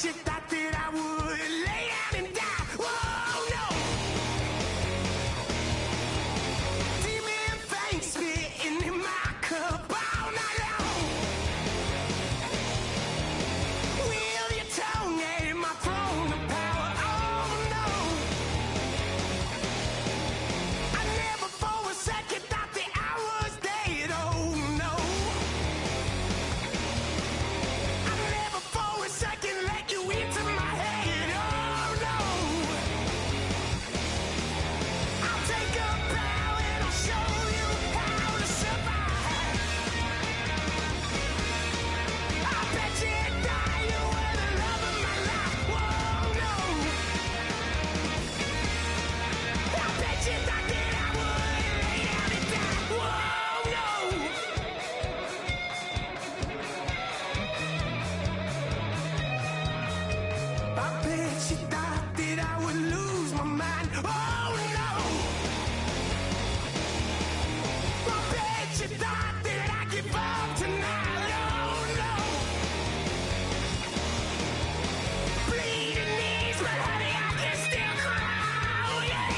You thought that I would lay down and die. Whoa, no. Demon fangs spitting in my cup all night long. Wheel your tongue at my throne of power. Oh, no. I never for a second thought that I was dead. Oh, no. I never for a second let you into my head, oh no. I'll take a bow and I'll show you how to survive. I bet you die, you were the love of my life, whoa no. I bet you thought that I would lay down and die, whoa no. I bet you thought that I would lose my mind. Oh no! I bet you thought that I'd give up tonight. Oh no! Bleeding knees, but honey, I can still cry. Oh yeah!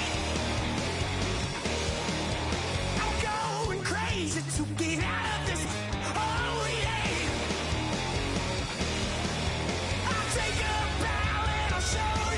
I'm going crazy to get out of this. Oh yeah! I'll take a bow and I'll show you.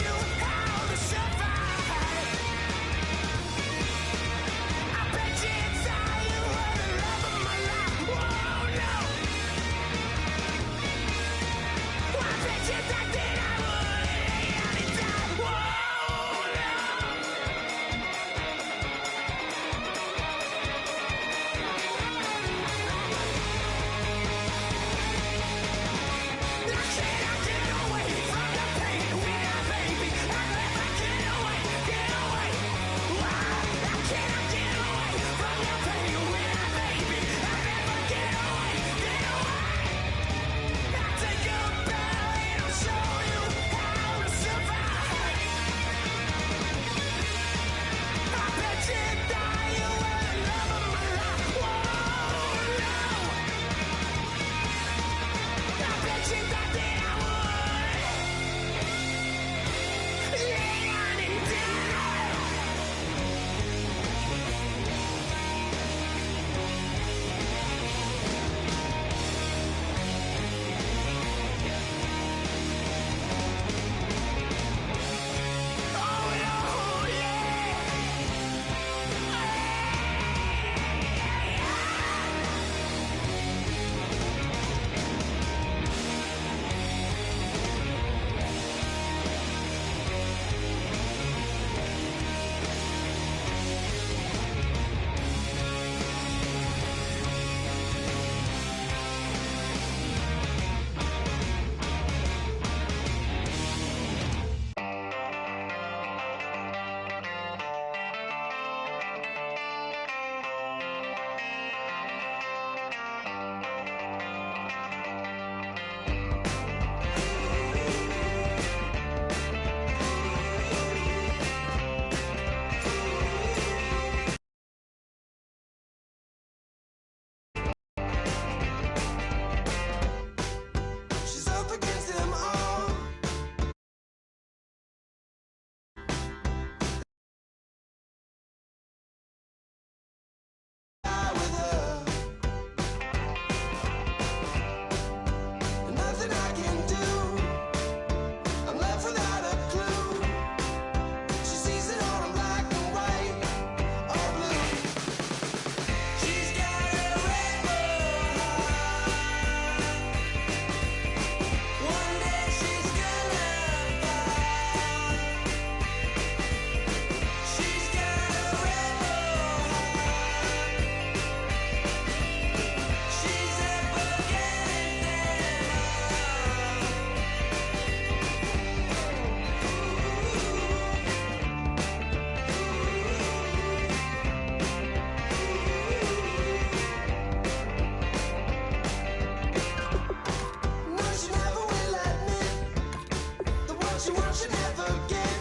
she wants, she never get.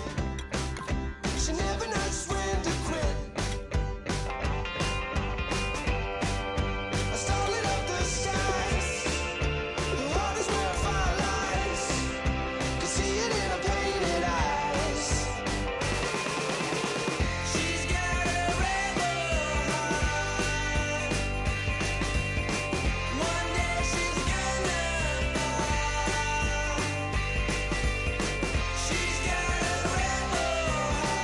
She never knows when to quit. I started up the skies. The heart is where fire lies. Can see it in her painted eyes. She's got a rebel heart. One day she's gonna fall. She's got a rebel heart.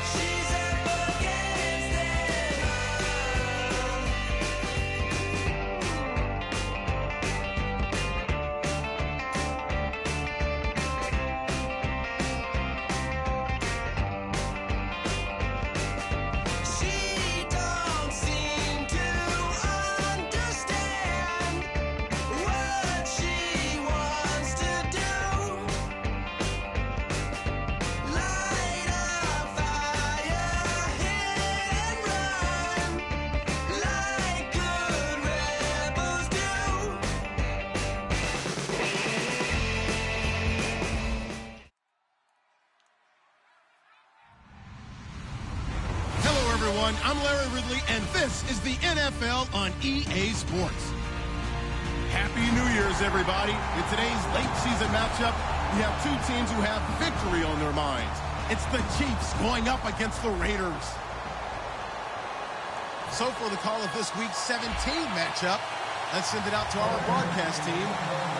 She's up against them all. She don't seem to understand what she wants to do. Light a fire, hit and run, like good rebels do. Hello, everyone. I'm Larry Ridley, and this is the NFL on EA Sports. Happy New Year's, everybody. In today's late season matchup, we have two teams who have victory on their minds. It's the Chiefs going up against the Raiders. So for the call of this week's 17 matchup, let's send it out to our broadcast team,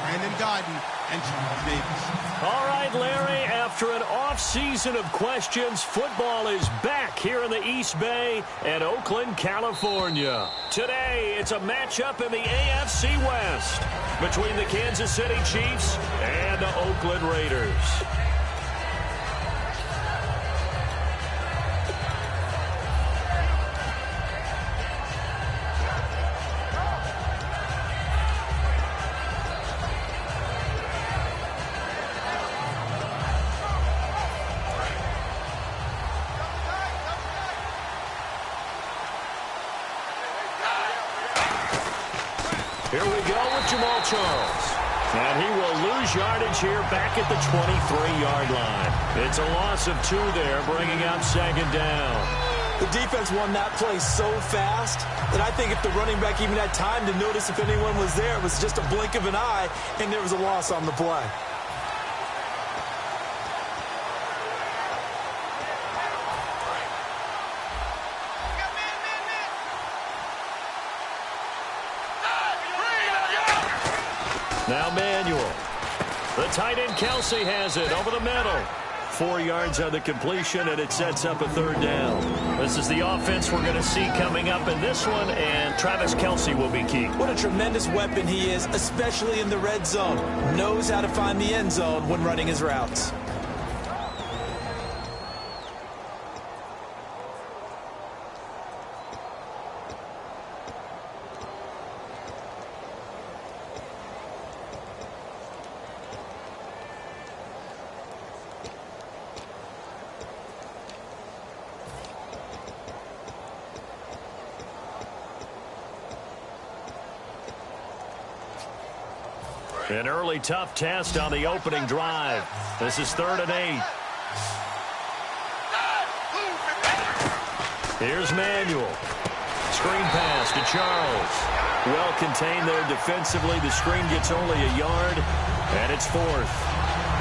Brandon Godden and Charles Davis. All right, Larry, after an off-season of questions, football is back here in the East Bay and Oakland, California. Today, it's a matchup in the AFC West between the Kansas City Chiefs and the Oakland Raiders. Here we go with Jamal Charles. And he will lose yardage here back at the 23-yard line. It's a loss of 2 there, bringing up second down. The defense won that play so fast that I think if the running back even had time to notice if anyone was there, it was just a blink of an eye, and there was a loss on the play. Now Manuel. The tight end Kelsey has it over the middle. 4 yards on the completion, and it sets up a third down. This is the offense we're going to see coming up in this one, and Travis Kelsey will be key. What a tremendous weapon he is, especially in the red zone. Knows how to find the end zone when running his routes. An early tough test on the opening drive. This is 3rd and 8. Here's Manuel. Screen pass to Charles. Well contained there defensively. The screen gets only a yard, and it's 4th.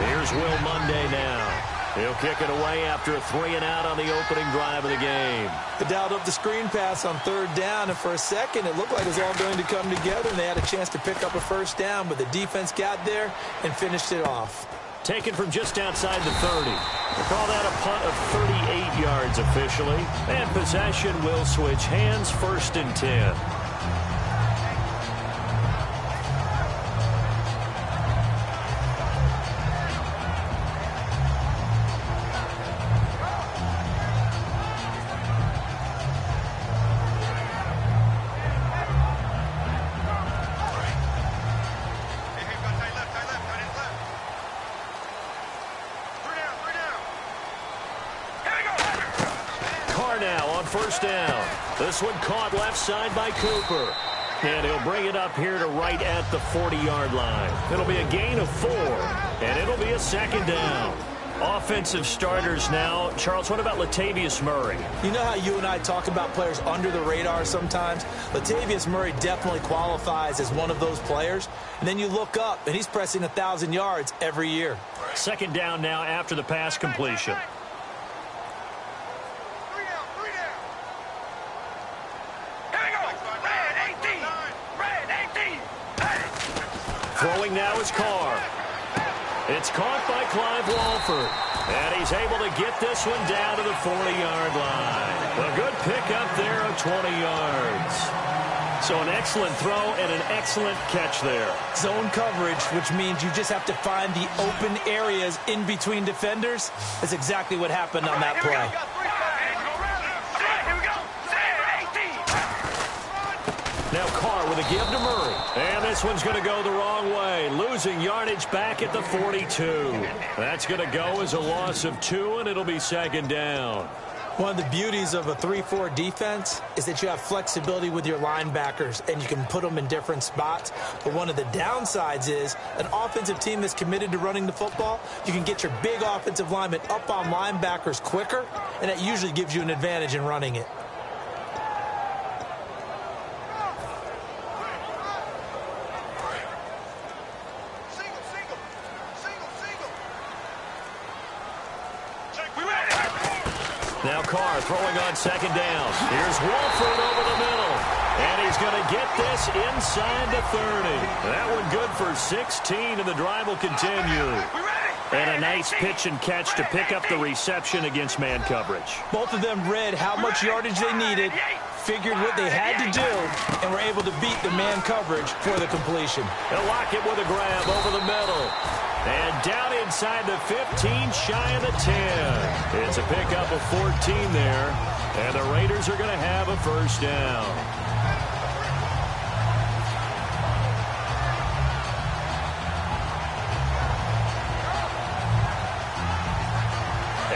Here's Will Monday now. He'll kick it away after a 3-and-out on the opening drive of the game. They dialed up the screen pass on 3rd down, and for a second it looked like it was all going to come together, and they had a chance to pick up a first down, but the defense got there and finished it off. Taken from just outside the 30. We'll call that a punt of 38 yards officially, and possession will switch hands, 1st and 10. First down. This one caught left side by Cooper. And he'll bring it up here to right at the 40-yard line. It'll be a gain of 4, and it'll be a second down. Offensive starters now. Charles, what about Latavius Murray? You know how you and I talk about players under the radar sometimes? Latavius Murray definitely qualifies as one of those players. And then you look up, and he's pressing 1,000 yards every year. Second down now after the pass completion. Throwing now is Carr. It's caught by Clive Walford. And he's able to get this one down to the 40-yard line. A good pickup there of 20 yards. So an excellent throw and an excellent catch there. Zone coverage, which means you just have to find the open areas in between defenders. That's exactly what happened on that play. Now Carr with a give to Murray. And this one's going to go the wrong way. Losing yardage back at the 42. That's going to go as a loss of 2, and it'll be second down. One of the beauties of a 3-4 defense is that you have flexibility with your linebackers, and you can put them in different spots. But one of the downsides is an offensive team that's committed to running the football, you can get your big offensive linemen up on linebackers quicker, and that usually gives you an advantage in running it. Now Carr throwing on second down. Here's Walford over the middle. And he's going to get this inside the 30. That one good for 16, and the drive will continue. And a nice pitch and catch to pick up the reception against man coverage. Both of them read how much yardage they needed, figured what they had to do, and were able to beat the man coverage for the completion. They'll lock it with a grab over the middle. And down inside the 15, shy of the 10. It's a pickup of 14 there. And the Raiders are going to have a first down.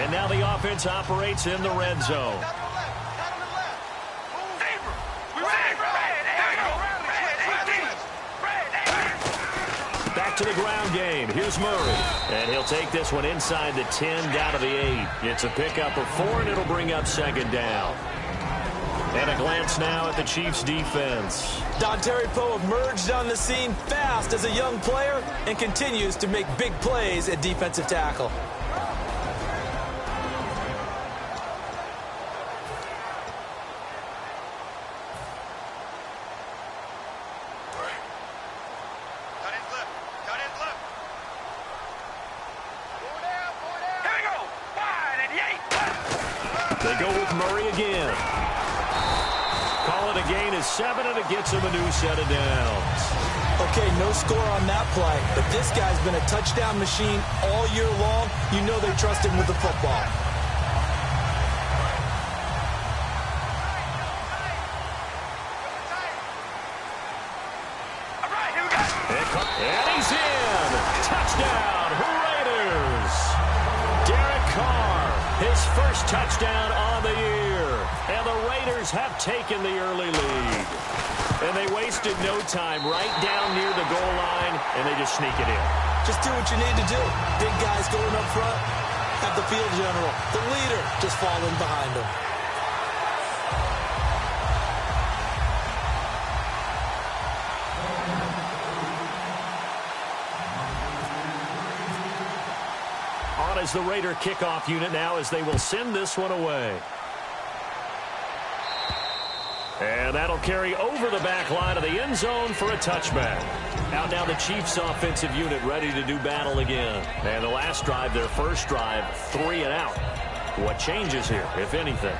And now the offense operates in the red zone. Back to the ground game. Here's Murray. And he'll take this one inside the 10, down to the 8. It's a pickup of 4, and it'll bring up second down. And a glance now at the Chiefs' defense. Dontari Poe emerged on the scene fast as a young player and continues to make big plays at defensive tackle. They go with Murray again. Call it a gain of 7, and it gets him a new set of downs. Okay, no score on that play, but this guy's been a touchdown machine all year long. You know they trust him with the football. And he's in. Touchdown, Raiders. Derek Carr, his first touchdown on the year. And the Raiders have taken the early lead. And they wasted no time right down near the goal line, and they just sneak it in. Just do what you need to do. Big guys going up front. Have the field general, the leader, just falling behind him. On as the Raider kickoff unit now as they will send this one away. And that'll carry over the back line of the end zone for a touchback. Out now the Chiefs offensive unit ready to do battle again. And the last drive, their first drive, 3 and out. What changes here, if anything?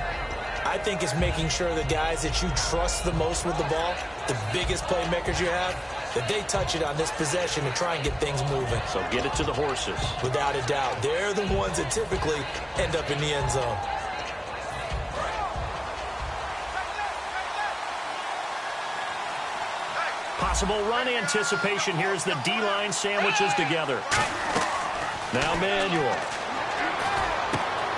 I think it's making sure the guys that you trust the most with the ball, the biggest playmakers you have, that they touch it on this possession and try and get things moving. So get it to the horses. Without a doubt. They're the ones that typically end up in the end zone. Possible run anticipation here as the D-line sandwiches together. Now Manuel.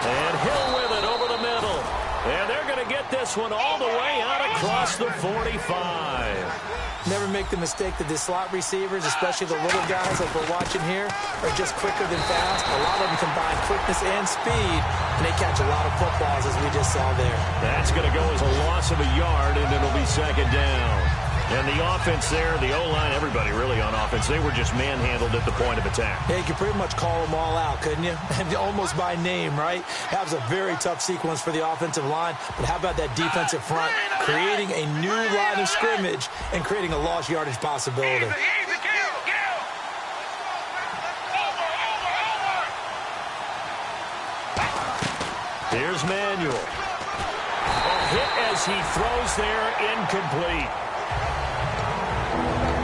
And Hill with it over the middle. And they're going to get this one all the way out across the 45. Never make the mistake that the slot receivers, especially the little guys like we're watching here, are just quicker than fast. A lot of them combine quickness and speed, and they catch a lot of footballs, as we just saw there. That's going to go as a loss of a yard, and it'll be second down. And the offense there, the O-line, everybody really on offense, they were just manhandled at the point of attack. Yeah, you could pretty much call them all out, couldn't you? Almost by name, right? That was a very tough sequence for the offensive line. But how about that defensive front creating a new line of scrimmage and creating a lost yardage possibility? Here's Manuel. A hit as he throws there, incomplete.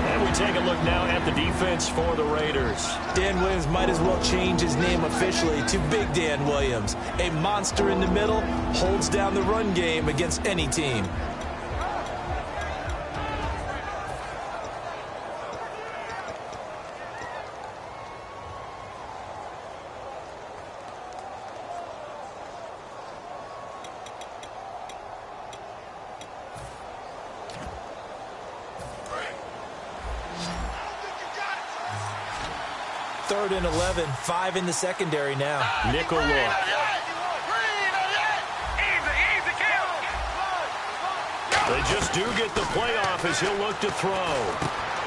And we take a look now at the defense for the Raiders. Dan Williams might as well change his name officially to Big Dan Williams. A monster in the middle, holds down the run game against any team. Third and 11, 5 in the secondary now. Nickel look. They just do get the playoff as he'll look to throw.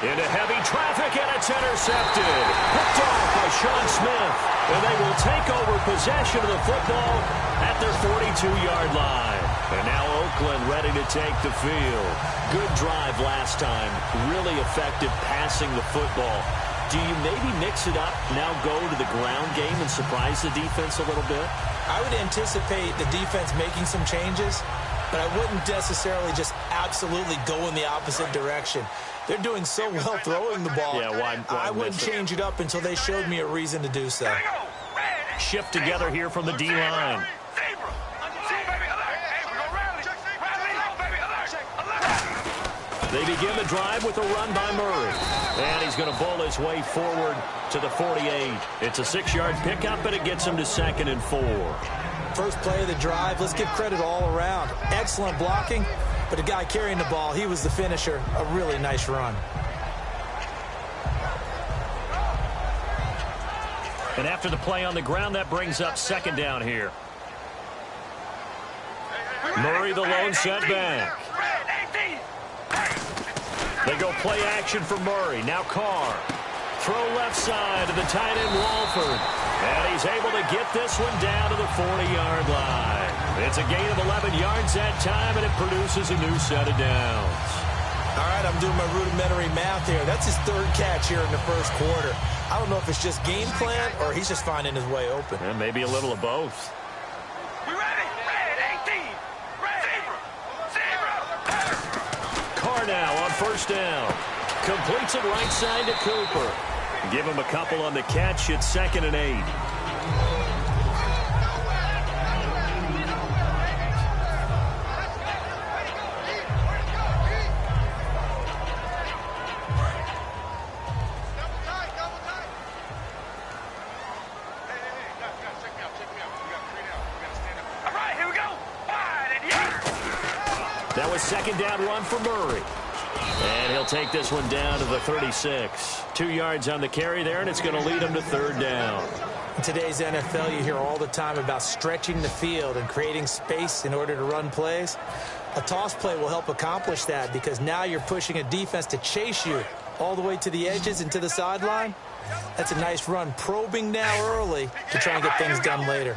Into heavy traffic, and it's intercepted. Picked off by Sean Smith. And they will take over possession of the football at their 42-yard line. And now Oakland ready to take the field. Good drive last time. Really effective passing the football. Do you maybe mix it up, now go to the ground game and surprise the defense a little bit? I would anticipate the defense making some changes, but I wouldn't necessarily just absolutely go in the opposite direction. They're doing so well throwing the ball. Yeah, why I wouldn't change it up until they showed me a reason to do so. Shift together here from the D-line. They begin the drive with a run by Murray. And he's going to bowl his way forward to the 48. It's a 6-yard pickup, but it gets him to 2nd and 4. First play of the drive, let's give credit all around. Excellent blocking, but the guy carrying the ball, he was the finisher. A really nice run. And after the play on the ground, that brings up 2nd down here. Murray the lone setback. They go play action for Murray. Now Carr. Throw left side to the tight end Walford. And he's able to get this one down to the 40-yard line. It's a gain of 11 yards that time, and it produces a new set of downs. All right, I'm doing my rudimentary math here. That's his 3rd catch here in the first quarter. I don't know if it's just game plan or he's just finding his way open. And maybe a little of both. Now on 1st down. Completes it right side to Cooper. Give him a couple on the catch. It's 2nd and 8. That was 2nd down run for Murray. And he'll take this one down to the 36. 2 yards on the carry there, and it's going to lead him to 3rd down. In today's NFL, you hear all the time about stretching the field and creating space in order to run plays. A toss play will help accomplish that because now you're pushing a defense to chase you all the way to the edges and to the sideline. That's a nice run, probing now early to try and get things done later.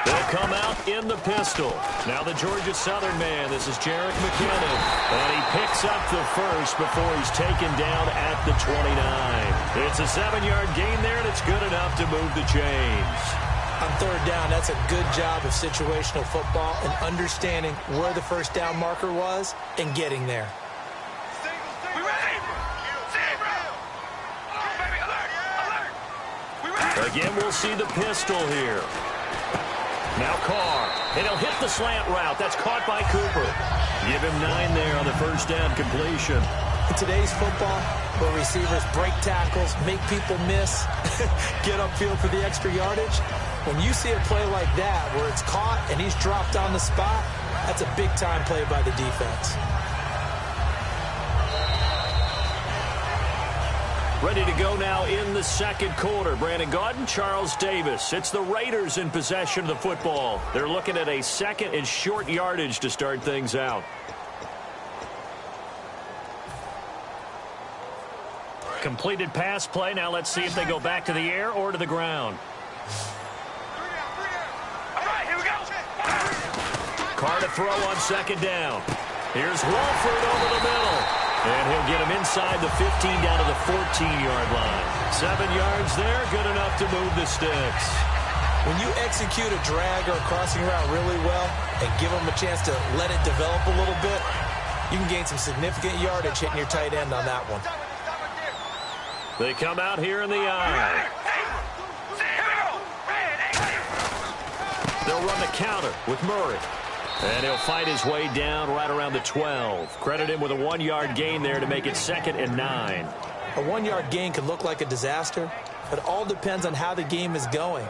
They'll come out in the pistol. Now the Georgia Southern man. This is Jerick McKinnon. And he picks up the first before he's taken down at the 29. It's a 7-yard gain there, and it's good enough to move the chains. On 3rd down, that's a good job of situational football and understanding where the 1st down marker was and getting there. Again, we'll see the pistol here. Now Carr, and he'll hit the slant route. That's caught by Cooper. Give him 9 there on the 1st down completion. In today's football, where receivers break tackles, make people miss, get upfield for the extra yardage, when you see a play like that where it's caught and he's dropped on the spot, That's a big-time play by the defense. Ready to go now in the second quarter. Brandon Gaudin, Charles Davis. It's the Raiders in possession of the football. They're looking at a second and short yardage to start things out. Completed pass play. Now let's see if they go back to the air or to the ground. Carr to throw on second down. Here's Wolford over the middle. And he'll get him inside the 15 down to the 14-yard line. 7 yards there, good enough to move the sticks. When you execute a drag or a crossing route really well and give them a chance to let it develop a little bit, you can gain some significant yardage hitting your tight end on that one. They come out here in the eye. They'll run the counter with Murray. And he'll fight his way down right around the 12. Credit him with a 1-yard gain there to make it 2nd and 9. A 1-yard gain can look like a disaster, but it all depends on how the game is going.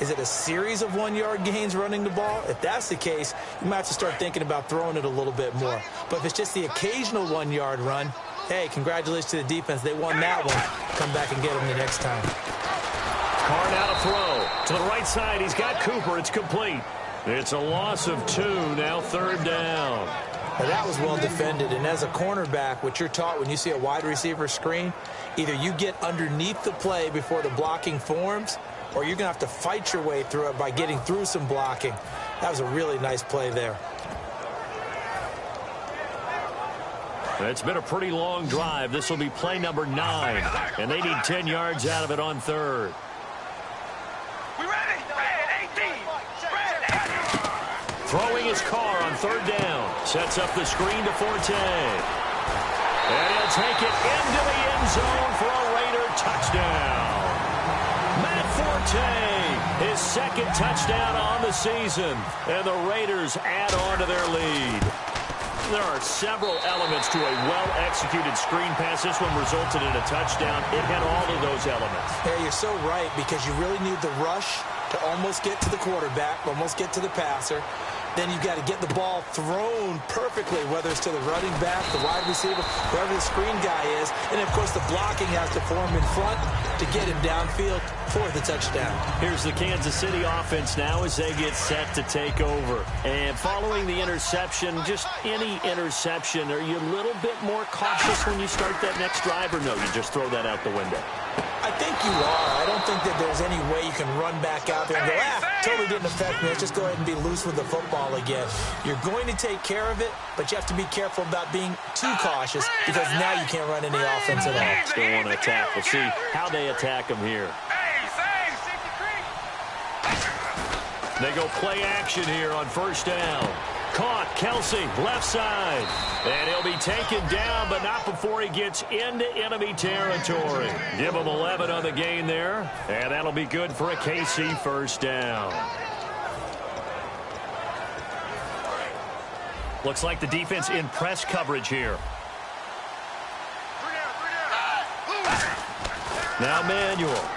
Is it a series of 1-yard gains running the ball? If that's the case, you might have to start thinking about throwing it a little bit more. But if it's just the occasional 1-yard run, hey, congratulations to the defense. They won that one. Come back and get them the next time. Carr now to throw. To the right side, he's got Cooper. It's complete. It's a loss of 2, now 3rd down. Now that was well defended, and as a cornerback, what you're taught when you see a wide receiver screen, either you get underneath the play before the blocking forms, or you're going to have to fight your way through it by getting through some blocking. That was a really nice play there. It's been a pretty long drive. This will be play number 9, and they need 10 yards out of it on 3rd. Throwing his Carr on 3rd down. Sets up the screen to Forte. And he'll take it into the end zone for a Raider touchdown. Matt Forte, his 2nd touchdown on the season. And the Raiders add on to their lead. There are several elements to a well-executed screen pass. This one resulted in a touchdown. It had all of those elements. Yeah, you're so right, because you really need the rush to almost get to the quarterback, almost get to the passer. Then you've got to get the ball thrown perfectly, whether it's to the running back, the wide receiver, whoever the screen guy is. And, of course, the blocking has to form in front to get him downfield for the touchdown. Here's the Kansas City offense now as they get set to take over. And following the interception, just any interception, are you a little bit more cautious when you start that next drive, or no, you just throw that out the window? I think you are. I don't think that there's any way you can run back out there and go, totally didn't affect me. Let's just go ahead and be loose with the football again. You're going to take care of it, but you have to be careful about being too cautious, because now you can't run any offense at all. Still want to attack. We'll see how they attack them here. They go play action here on 1st down. Caught, Kelsey, left side. And he'll be taken down, but not before he gets into enemy territory. Give him 11 on the gain there, and that'll be good for a KC 1st down. Looks like the defense in press coverage here. Now Manuel.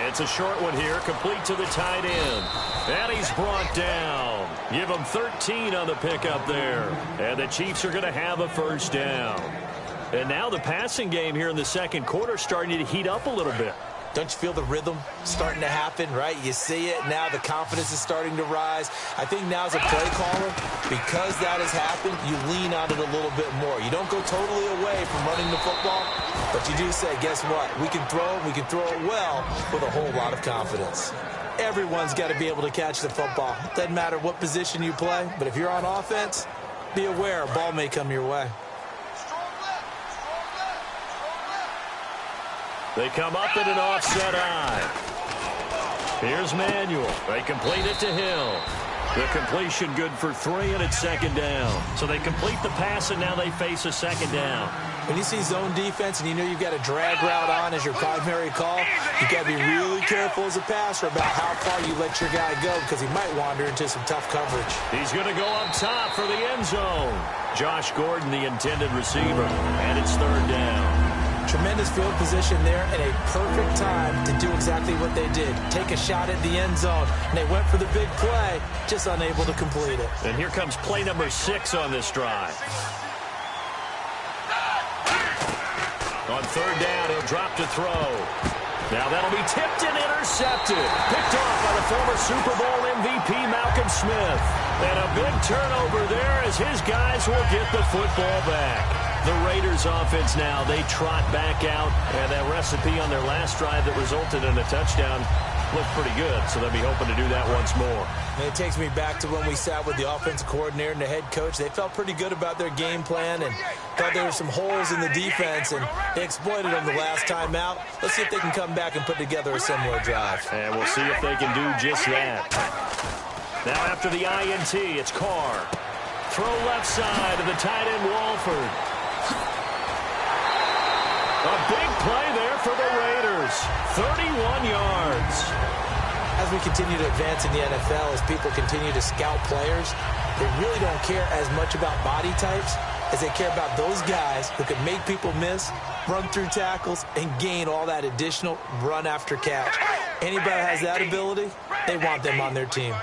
It's a short one here, complete to the tight end. And he's brought down. Give him 13 on the pickup there. And the Chiefs are going to have a 1st down. And now the passing game here in the second quarter starting to heat up a little bit. Don't you feel the rhythm starting to happen, right? You see it now. The confidence is starting to rise. I think now as a play caller, because that has happened, you lean on it a little bit more. You don't go totally away from running the football, but you do say, guess what? We can throw it. We can throw it well with a whole lot of confidence. Everyone's got to be able to catch the football. Doesn't matter what position you play, but if you're on offense, be aware a ball may come your way. They come up in an offset eye. Here's Manuel. They complete it to Hill. The completion good for 3, and it's 2nd down. So they complete the pass, and now they face a 2nd down. When you see zone defense and you know you've got a drag route on as your primary call, you've got to be really careful as a passer about how far you let your guy go, because he might wander into some tough coverage. He's going to go up top for the end zone. Josh Gordon, the intended receiver, and it's 3rd down. Tremendous field position there and a perfect time to do exactly what they did. Take a shot at the end zone, and they went for the big play, just unable to complete it. And here comes play number 6 on this drive. On third down, he'll drop to throw. Now that'll be tipped and intercepted. Picked off by the former Super Bowl MVP Malcolm Smith. And a big turnover there as his guys will get the football back. The Raiders offense now, they trot back out. And that recipe on their last drive that resulted in a touchdown looked pretty good. So they'll be hoping to do that once more. And it takes me back to when we sat with the offensive coordinator and the head coach. They felt pretty good about their game plan and thought there were some holes in the defense, and they exploited them the last time out. Let's see if they can come back and put together a similar drive. And we'll see if they can do just that. Now after the INT, it's Carr. Throw left side to the tight end, Walford. A big play there for the Raiders. 31 yards. As we continue to advance in the NFL, as people continue to scout players, they really don't care as much about body types as they care about those guys who can make people miss, run through tackles, and gain all that additional run after catch. Anybody who has that ability, they want them on their team.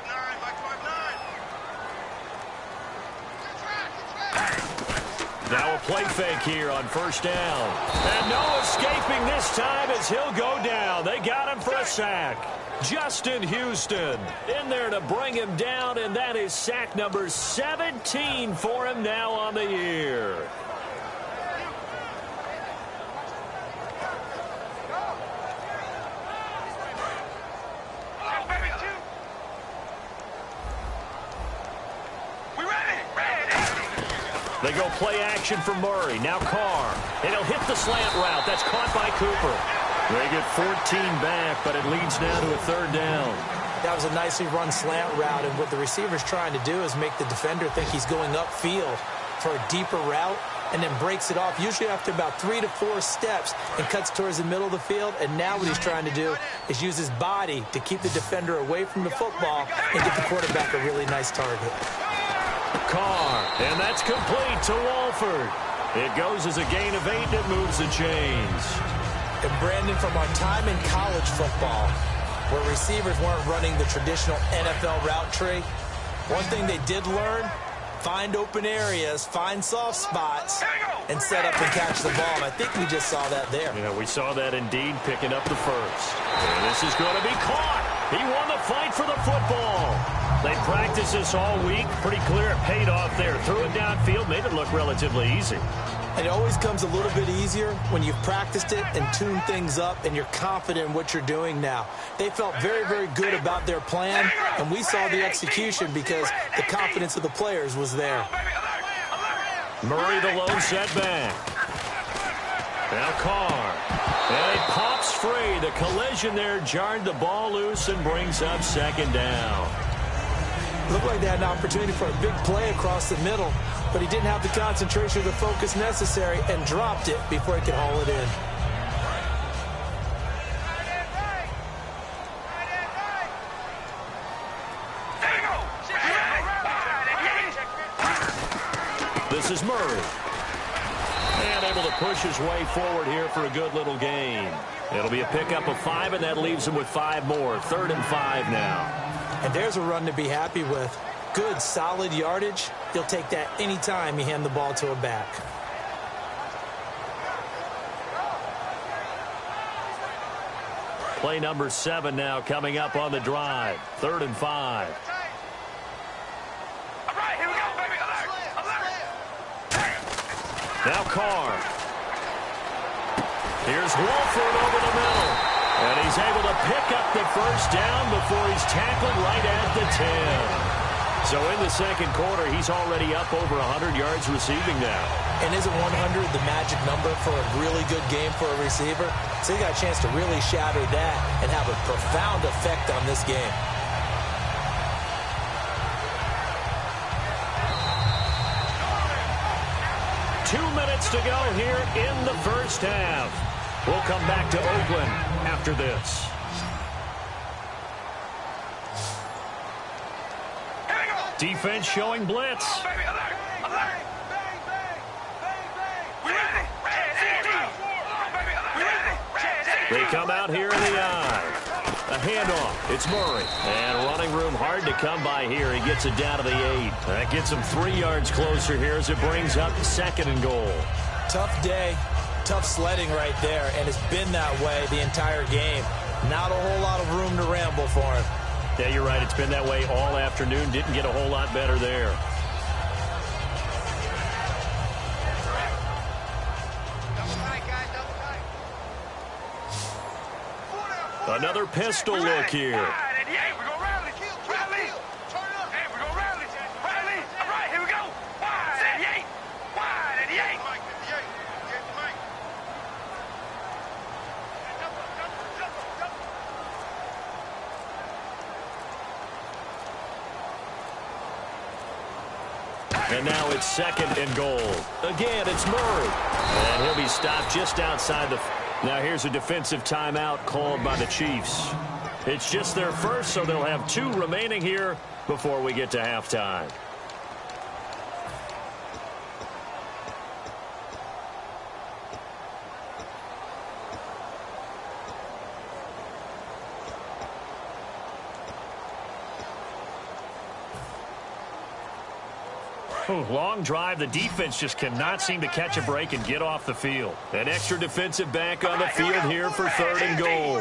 Now a play fake here on first down. And no escaping this time as he'll go down. They got him for a sack. Justin Houston in there to bring him down, and that is sack number 17 for him now on the year. They go play action for Murray. Now Carr. And he'll hit the slant route. That's caught by Cooper. They get 14 back, but it leads now to a third down. That was a nicely run slant route, and what the receiver's trying to do is make the defender think he's going upfield for a deeper route and then breaks it off, usually after about 3 to 4 steps, and cuts towards the middle of the field. And now what he's trying to do is use his body to keep the defender away from the football and get the quarterback a really nice target. Carr, and that's complete to Walford. It goes as a gain of 8, and it moves the chains. And Brandon, from our time in college football, where receivers weren't running the traditional NFL route tree, one thing they did learn, find open areas, find soft spots, and set up and catch the ball. And I think we just saw that there. Yeah, we saw that indeed, picking up the first. And this is going to be caught. He won the fight for the football. They practiced this all week. Pretty clear it paid off there. Threw it downfield, made it look relatively easy. And it always comes a little bit easier when you've practiced it and tuned things up and you're confident in what you're doing now. They felt very, very good about their plan, and we saw the execution because the confidence of the players was there. Murray the lone setback. Now Carr. And he pops free. The collision there jarred the ball loose and brings up second down. Looked like they had an opportunity for a big play across the middle, but he didn't have the concentration or the focus necessary and dropped it before he could haul it in. This is Murray. And able to push his way forward here for a good little gain. It'll be a pickup of 5, and that leaves him with 5 more. 3rd and 5 now. And there's a run to be happy with. Good, solid yardage. You'll take that any time you hand the ball to a back. Play number 7 now coming up on the drive. 3rd and 5. Now Carr. Here's Walford over the middle. And he's able to pick up the first down before he's tackled right at the 10. So in the second quarter, he's already up over 100 yards receiving now. And isn't 100 the magic number for a really good game for a receiver? So he got a chance to really shatter that and have a profound effect on this game. Two minutes to go here in the first half. We'll come back to Oakland after this. Defense showing blitz. They come out here in the eye. A handoff. It's Murray. And running room hard to come by here. He gets it down to the 8. That gets him 3 yards closer here as it brings up 2nd and goal. Tough day, tough sledding right there, and it's been that way the entire game. Not a whole lot of room to ramble for him. Yeah, you're right. It's been that way all afternoon. Didn't get a whole lot better there. Another pistol look here. And now it's 2nd and goal. Again, it's Murray. And he'll be stopped just outside the... Now here's a defensive timeout called by the Chiefs. It's just their first, so they'll have 2 remaining here before we get to halftime. Long drive. The defense just cannot seem to catch a break and get off the field. An extra defensive back on the field here for 3rd and goal.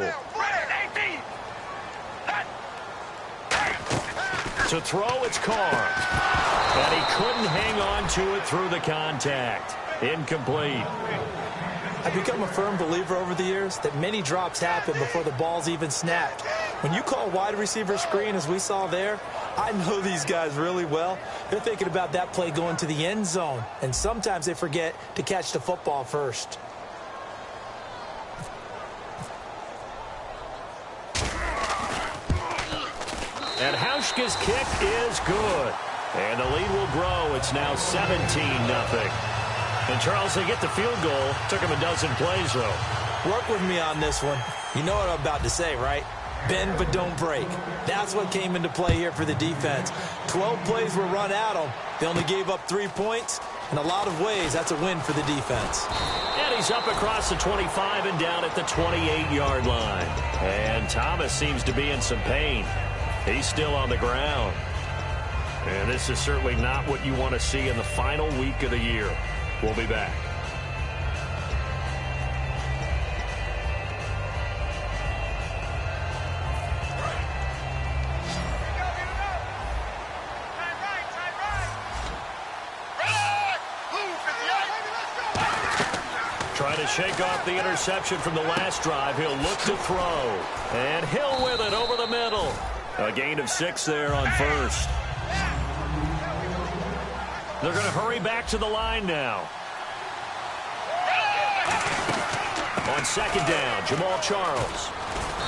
To throw, it's Carr. And he couldn't hang on to it through the contact. Incomplete. I've become a firm believer over the years that many drops happen before the ball's even snapped. When you call wide receiver screen, as we saw there, I know these guys really well. They're thinking about that play going to the end zone, and sometimes they forget to catch the football first. And Hauschka's kick is good. And the lead will grow. It's now 17-0. And Charles, they get the field goal. Took him a dozen plays, though. Work with me on this one. You know what I'm about to say, right? Bend but don't break. That's what came into play here for the defense. 12 plays were run at them. They only gave up 3 points. In a lot of ways, that's a win for the defense. And he's up across the 25 and down at the 28-yard line. And Thomas seems to be in some pain. He's still on the ground. And this is certainly not what you want to see in the final week of the year. We'll be back. Trying to shake off the interception from the last drive. He'll look to throw. And Hill with it over the middle. A gain of 6 there on first. They're going to hurry back to the line now. On 2nd down, Jamal Charles.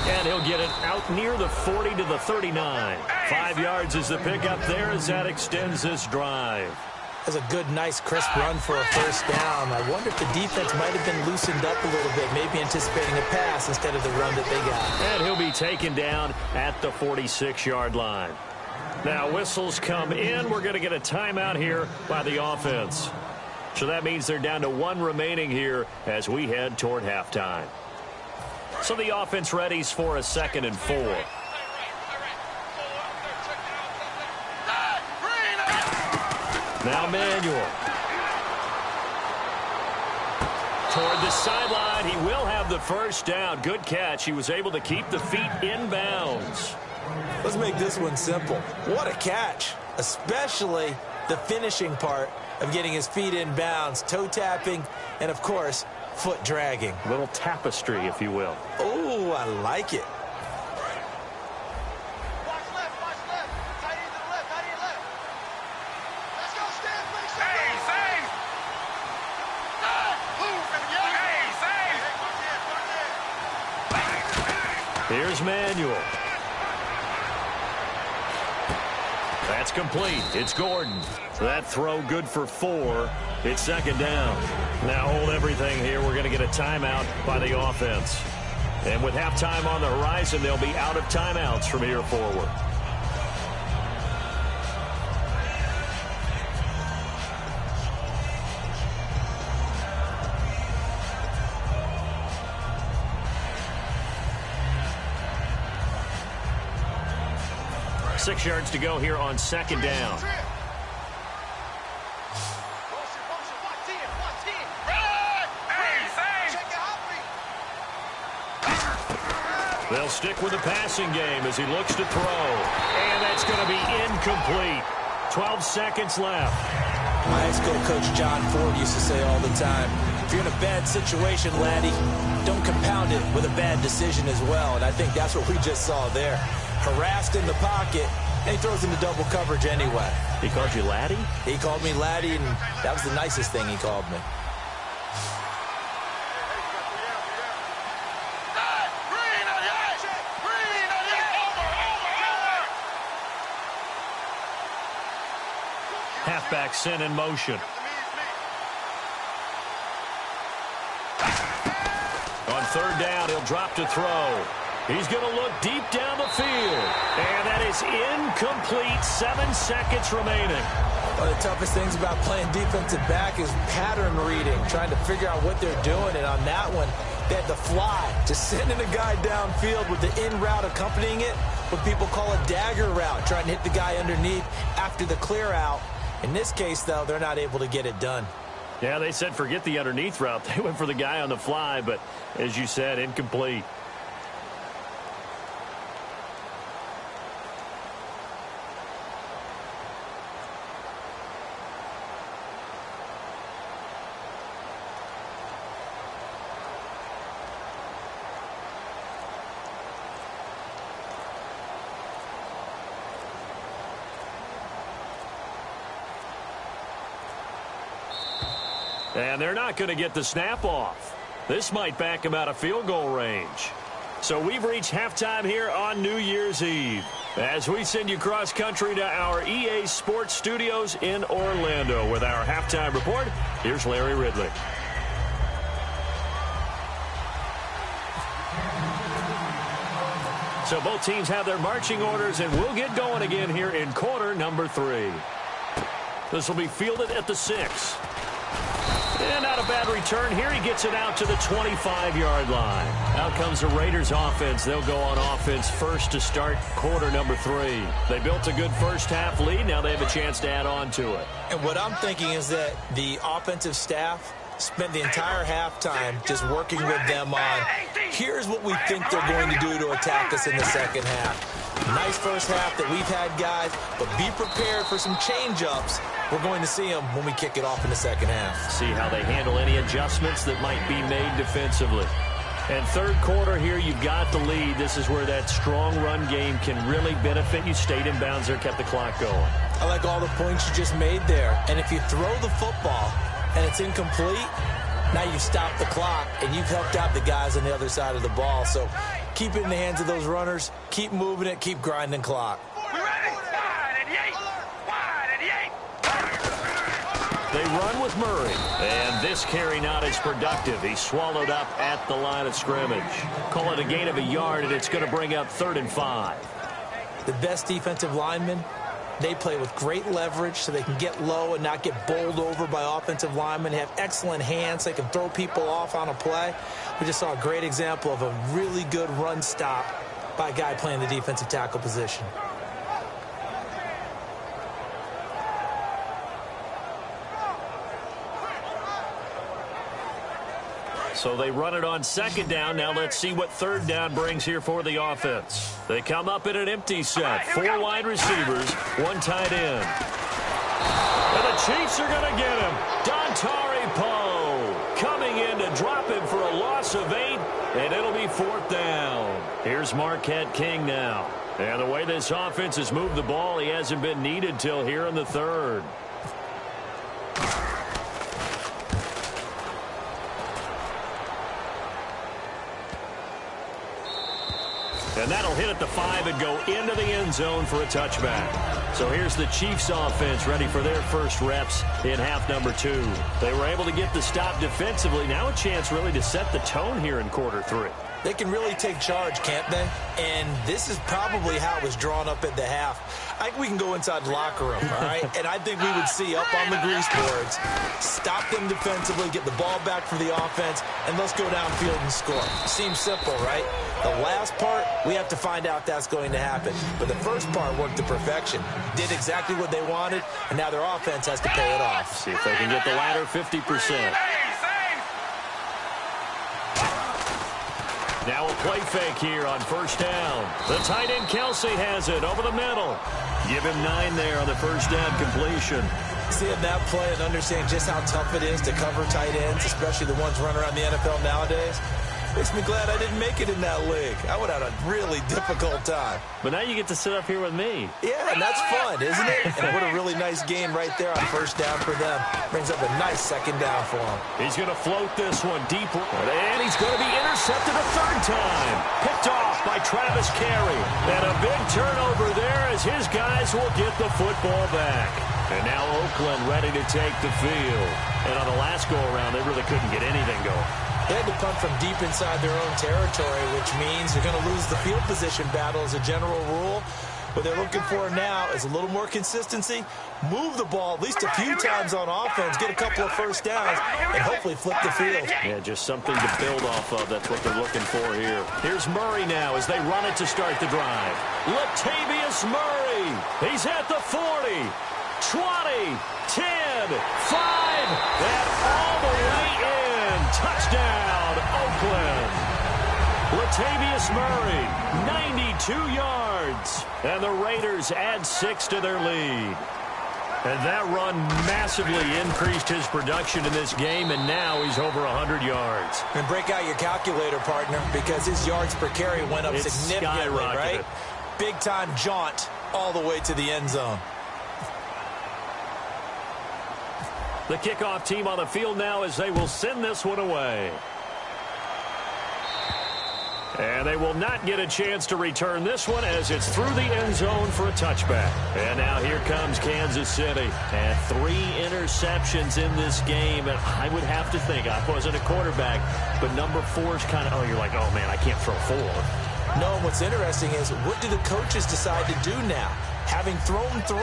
And he'll get it out near the 40 to the 39. 5 yards is the pickup there as that extends this drive. That's a good, nice, crisp run for a first down. I wonder if the defense might have been loosened up a little bit, maybe anticipating a pass instead of the run that they got. And he'll be taken down at the 46-yard line. Now, whistles come in. We're going to get a timeout here by the offense. So that means they're down to 1 remaining here as we head toward halftime. So the offense readies for a 2nd and 4. Now Manuel. Toward the sideline. He will have the first down. Good catch. He was able to keep the feet in bounds. Let's make this one simple. What a catch, especially the finishing part of getting his feet in bounds, toe tapping, and, of course, foot dragging. A little tapestry, if you will. Oh, I like it. Here's Manuel. That's complete. It's Gordon. That throw good for 4. It's 2nd down. Now hold everything here. We're going to get a timeout by the offense. And with halftime on the horizon, they'll be out of timeouts from here forward. 6 yards to go here on second down. They'll stick with the passing game as he looks to throw. And that's going to be incomplete. 12 seconds left. My high school coach John Ford used to say all the time, if you're in a bad situation, laddie, don't compound it with a bad decision as well. And I think that's what we just saw there. Harassed in the pocket, and he throws into double coverage anyway. He called you laddie? He called me laddie, and that was the nicest thing he called me. Halfback sent in motion. On third down, he'll drop to throw. He's going to look deep down the field. And that is incomplete. 7 seconds remaining. One of the toughest things about playing defensive back is pattern reading, trying to figure out what they're doing. And on that one, they had to fly, just sending a guy downfield with the in route accompanying it, what people call a dagger route, trying to hit the guy underneath after the clear out. In this case, though, they're not able to get it done. Yeah, they said forget the underneath route. They went for the guy on the fly, but as you said, incomplete. And they're not going to get the snap off. This might back them out of field goal range. So we've reached halftime here on New Year's Eve. As we send you cross country to our EA Sports Studios in Orlando with our halftime report, here's Larry Ridley. So both teams have their marching orders, and we'll get going again here in quarter number 3. This will be fielded at the 6. And not a bad return here. He gets it out to the 25-yard line. Out comes the Raiders offense. They'll go on offense first to start quarter number 3. They built a good first-half lead. Now they have a chance to add on to it. And what I'm thinking is that the offensive staff spent the entire halftime just working with them on, here's what we think they're going to do to attack us in the second half. Nice first half that we've had, guys, but be prepared for some change-ups. We're going to see them when we kick it off in the second half. See how they handle any adjustments that might be made defensively. And third quarter here, you've got the lead. This is where that strong run game can really benefit you. Stayed in bounds there, kept the clock going. I like all the points you just made there. And if you throw the football and it's incomplete, now you've stopped the clock and you've helped out the guys on the other side of the ball. So keep it in the hands of those runners. Keep moving it. Keep grinding clock. They run with Murray. And this carry not as productive. He's swallowed up at the line of scrimmage. Call it a gain of a yard, and it's going to bring up 3rd and 5. The best defensive linemen, they play with great leverage so they can get low and not get bowled over by offensive linemen. They have excellent hands. They can throw people off on a play. We just saw a great example of a really good run stop by a guy playing the defensive tackle position. So they run it on second down. Now let's see what third down brings here for the offense. They come up in an empty set. 4 wide receivers, 1 tight end. And the Chiefs are going to get him. Dontari Poe coming in to drop him for a loss of 8, and it'll be 4th down. Here's Marquette King now. And the way this offense has moved the ball, he hasn't been needed till here in the 3rd. And that'll hit at the 5 and go into the end zone for a touchback. So here's the Chiefs offense ready for their first reps in half number 2. They were able to get the stop defensively. Now a chance really to set the tone here in quarter 3. They can really take charge, can't they? And this is probably how it was drawn up at the half. I think we can go inside the locker room, all right? And I think we would see up on the grease boards, stop them defensively, get the ball back for the offense, and let's go downfield and score. Seems simple, right? The last part, we have to find out that's going to happen. But the first part worked to perfection. Did exactly what they wanted, and now their offense has to pay it off. See if they can get the latter 50%. Now a play fake here on first down. The tight end Kelsey has it over the middle. Give him 9 there on the first down completion. Seeing that play and understand just how tough it is to cover tight ends, especially the ones running around the NFL nowadays, makes me glad I didn't make it in that league. I would have had a really difficult time. But now you get to sit up here with me. Yeah, and that's fun, isn't it? And what a really nice game right there on first down for them. Brings up a nice second down for him. He's going to float this one deep. And he's going to be intercepted a third time. Picked off by Travis Carey. And a big turnover there as his guys will get the football back. And now Oakland ready to take the field. And on the last go-around, they really couldn't get anything going. They had to punt from deep inside their own territory, which means they're going to lose the field position battle as a general rule. What they're looking for now is a little more consistency, move the ball at least a few times on offense, get a couple of first downs, and hopefully flip the field. Yeah, just something to build off of. That's what they're looking for here. Here's Murray now as they run it to start the drive. Latavius Murray. He's at the 40, 20, 10, 5, and all the way in. Touchdown, Oakland. Latavius Murray, 92 yards. And the Raiders add 6 to their lead. And that run massively increased his production in this game, and now he's over 100 yards. And break out your calculator, partner, because his yards per carry went up significantly, right? Big-time jaunt all the way to the end zone. The kickoff team on the field now as they will send this one away. And they will not get a chance to return this one as it's through the end zone for a touchback. And now here comes Kansas City. And 3 interceptions in this game. And I would have to think, I wasn't a quarterback, but number 4 is kind of, oh, you're like, oh, man, I can't throw 4. No, and what's interesting is what do the coaches decide to do now? Having thrown 3,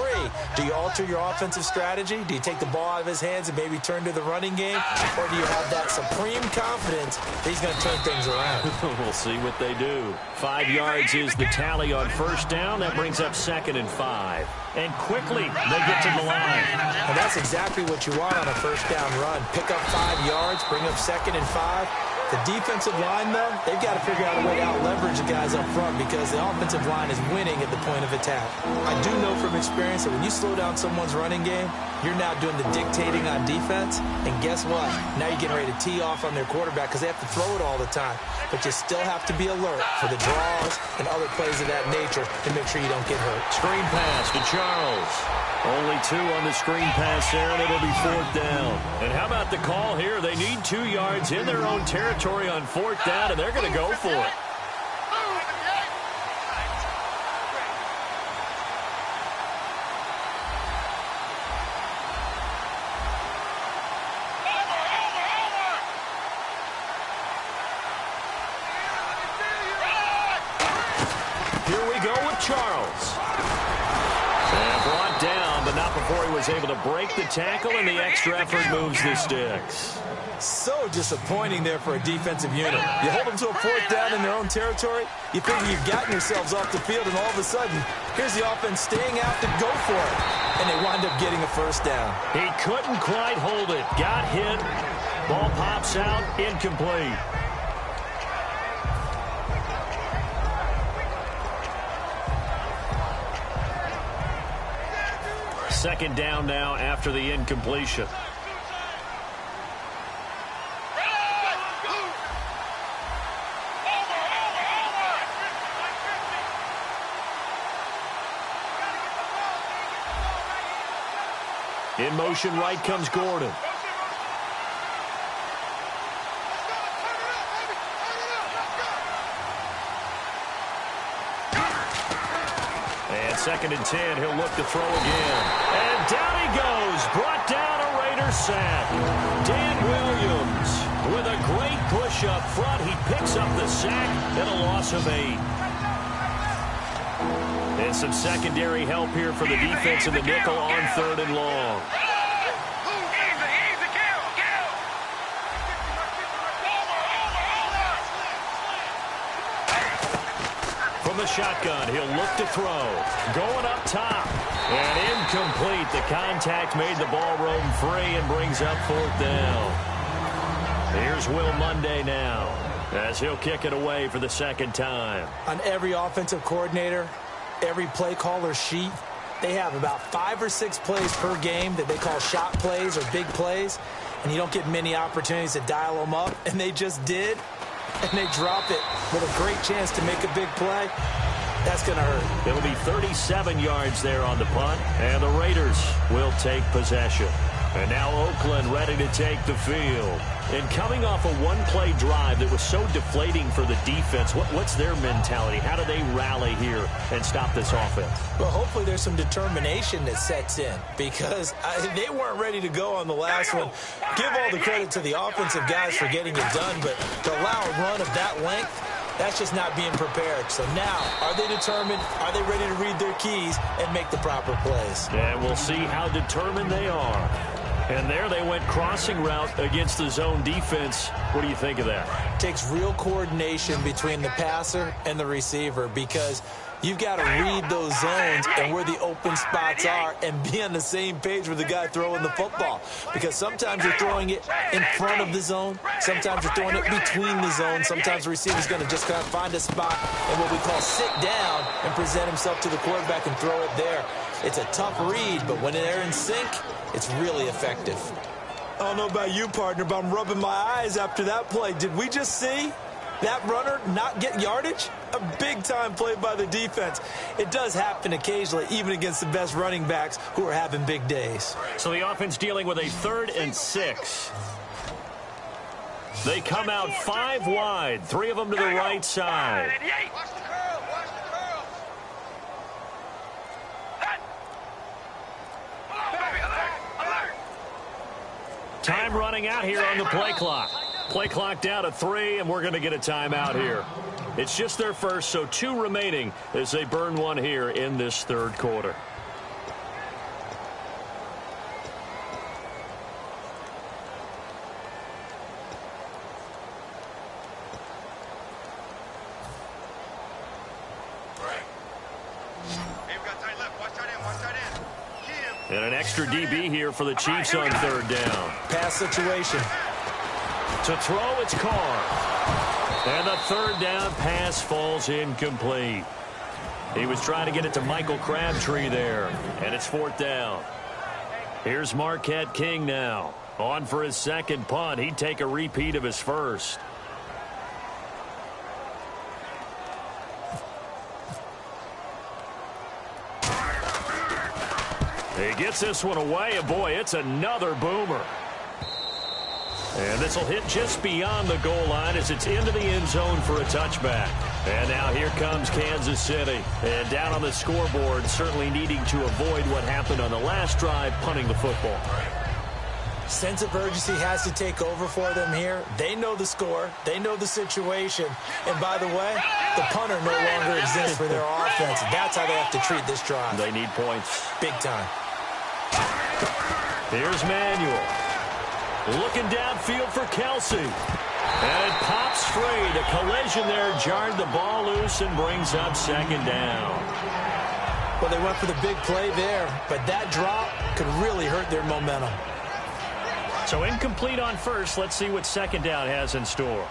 do you alter your offensive strategy? Do you take the ball out of his hands and maybe turn to the running game? Or do you have that supreme confidence that he's going to turn things around? We'll see what they do. 5 yards is the tally on first down. That brings up 2nd and 5. And quickly, they get to the line. And that's exactly what you want on a first down run. Pick up 5 yards, bring up 2nd and 5. The defensive line, though, they've got to figure out a way to out-leverage the guys up front because the offensive line is winning at the point of attack. I do know from experience that when you slow down someone's running game, you're now doing the dictating on defense. And guess what? Now you're getting ready to tee off on their quarterback because they have to throw it all the time. But you still have to be alert for the draws and other plays of that nature to make sure you don't get hurt. Screen pass to Charles. Only 2 on the screen pass there, and it'll be 4th down. And how about the call here? They need 2 yards in their own territory on 4th down, and they're going to go for it. Here we go with Charles. And brought down, but not before he was able to break the tackle, and the extra effort moves the sticks. So disappointing there for a defensive unit. You hold them to a 4th down in their own territory, you figure you've gotten yourselves off the field, and all of a sudden, here's the offense staying out to go for it. And they wind up getting a first down. He couldn't quite hold it. Got hit. Ball pops out. Incomplete. Second down now after the incompletion. In motion right comes Gordon. And 2nd and 10, he'll look to throw again. And down he goes, brought down a Raider sack. Dan Williams with a great push-up front. He picks up the sack and a loss of 8. And some secondary help here for the defense in the nickel on 3rd and long. From the shotgun, he'll look to throw. Going up top. And incomplete. The contact made the ball roam free and brings up 4th down. Here's Will Munday now, as he'll kick it away for the 2nd time. On every offensive coordinator, every play caller sheet, they have about 5 or 6 plays per game that they call shot plays or big plays, and you don't get many opportunities to dial them up, and they just did, and they drop it with a great chance to make a big play. That's going to hurt. It'll be 37 yards there on the punt, and the Raiders will take possession. And now Oakland ready to take the field. And coming off a one-play drive that was so deflating for the defense, what's their mentality? How do they rally here and stop this offense? Well, hopefully there's some determination that sets in, because they weren't ready to go on the last one. Give all the credit to the offensive guys for getting it done, but to allow a run of that length, that's just not being prepared. So now, are they determined? Are they ready to read their keys and make the proper plays? And we'll see how determined they are. And there they went crossing route against the zone defense. What do you think of that? It takes real coordination between the passer and the receiver, because you've got to read those zones and where the open spots are and be on the same page with the guy throwing the football. Because sometimes you're throwing it in front of the zone. Sometimes you're throwing it between the zones. Sometimes the receiver's going to just kind of find a spot and what we call sit down and present himself to the quarterback and throw it there. It's a tough read, but when they're in sync, it's really effective. I don't know about you, partner, but I'm rubbing my eyes after that play. Did we just see that runner not get yardage? A big-time play by the defense. It does happen occasionally, even against the best running backs who are having big days. So the offense dealing with a 3rd and 6. They come out 5 wide, 3 of them to the right side. Time running out here on the play clock. Play clock down to 3, and we're going to get a timeout here. It's just their first, so 2 remaining as they burn one here in this 3rd quarter. And an extra DB here for the Chiefs on 3rd down. Pass situation. To throw, it's Carr. And the 3rd down pass falls incomplete. He was trying to get it to Michael Crabtree there. And it's 4th down. Here's Marquette King now. On for his 2nd punt. He'd take a repeat of his first. He gets this one away, and boy, it's another boomer. And this will hit just beyond the goal line as it's into the end zone for a touchback. And now here comes Kansas City. And down on the scoreboard, certainly needing to avoid what happened on the last drive, punting the football. Sense of urgency has to take over for them here. They know the score. They know the situation. And by the way, the punter no longer exists for their offense. That's how they have to treat this drive. They need points. Big time. Here's Manuel. Looking downfield for Kelsey. And it pops free. The collision there jarred the ball loose and brings up 2nd down. Well, they went for the big play there, but that drop could really hurt their momentum. So incomplete on first. Let's see what 2nd down has in store.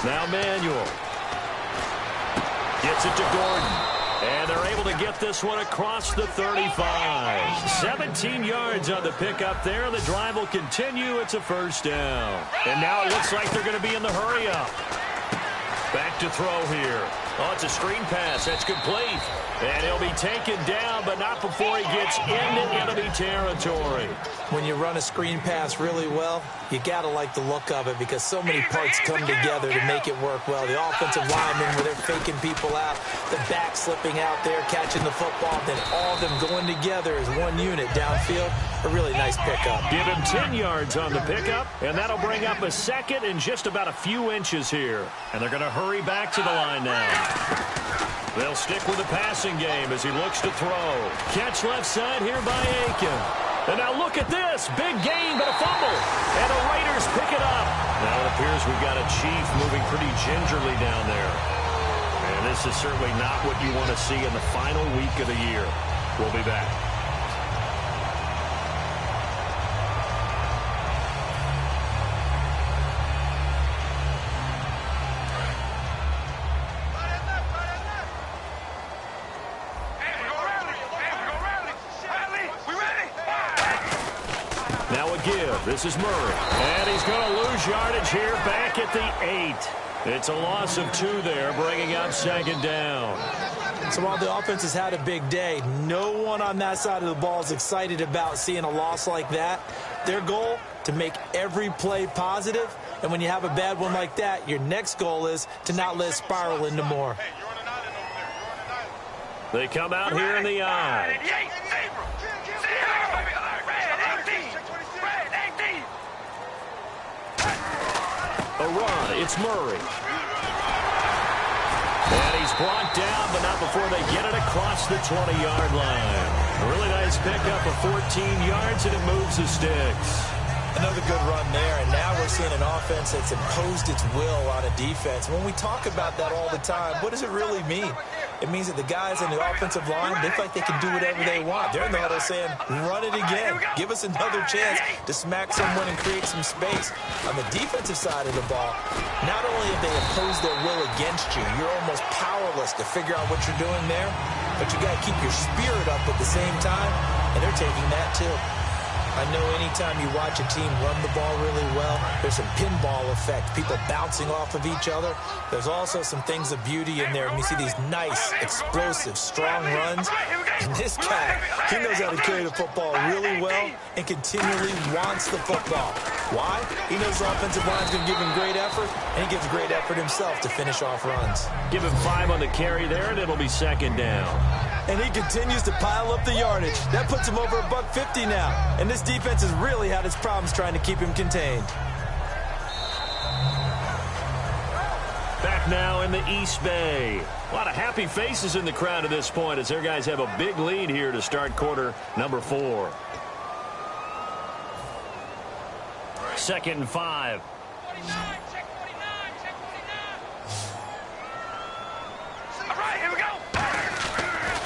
Now Manuel gets it to Gordon. And they're able to get this one across the 35. 17 yards on the pickup there. The drive will continue. It's a 1st down. And now it looks like they're going to be in the hurry up. Back to throw here. Oh, it's a screen pass. That's complete. And he'll be taken down, but not before he gets into enemy territory. When you run a screen pass really well, you got to like the look of it because so many parts come together to make it work well. The offensive linemen, where they're faking people out, the back slipping out there, catching the football, then all of them going together as one unit downfield. A really nice pickup. Give him 10 yards on the pickup, and that'll bring up a second and just about a few inches here. And they're going to hurry back to the line now. They'll stick with the passing game as he looks to throw. Catch left side here by Aiken. And now look at this. Big gain, but a fumble. And the Raiders pick it up. Now it appears we've got a Chief moving pretty gingerly down there. And this is certainly not what you want to see in the final week of the year. We'll be back. This is Murray, and he's going to lose yardage here back at the 8. It's a loss of 2 there, bringing up second down. So while the offense has had a big day, no one on that side of the ball is excited about seeing a loss like that. Their goal, to make every play positive, and when you have a bad one like that, your next goal is to not let it spiral into more. They come out here in the eye. A run, it's Murray. And he's brought down, but not before they get it across the 20-yard line. A really nice pickup of 14 yards, and it moves the sticks. Another good run there, and now we're seeing an offense that's imposed its will on a defense. When we talk about that all the time, what does it really mean? It means that the guys in the offensive line, they feel like they can do whatever they want. They're in the huddle saying, run it again. Give us another chance to smack someone and create some space. On the defensive side of the ball, not only have they imposed their will against you, you're almost powerless to figure out what you're doing there, but you got to keep your spirit up at the same time, and they're taking that too. I know anytime you watch a team run the ball really well, there's some pinball effect, people bouncing off of each other. There's also some things of beauty in there. And you see these nice, explosive, strong runs. And this guy, he knows how to carry the football really well and continually wants the football. Why? He knows the offensive line's going to give him great effort, and he gives great effort himself to finish off runs. Give him 5 on the carry there, and it'll be second down. And he continues to pile up the yardage. That puts him over $150 now. And this defense has really had its problems trying to keep him contained. Back now in the East Bay. A lot of happy faces in the crowd at this point as their guys have a big lead here to start quarter number 4. 2nd and 5.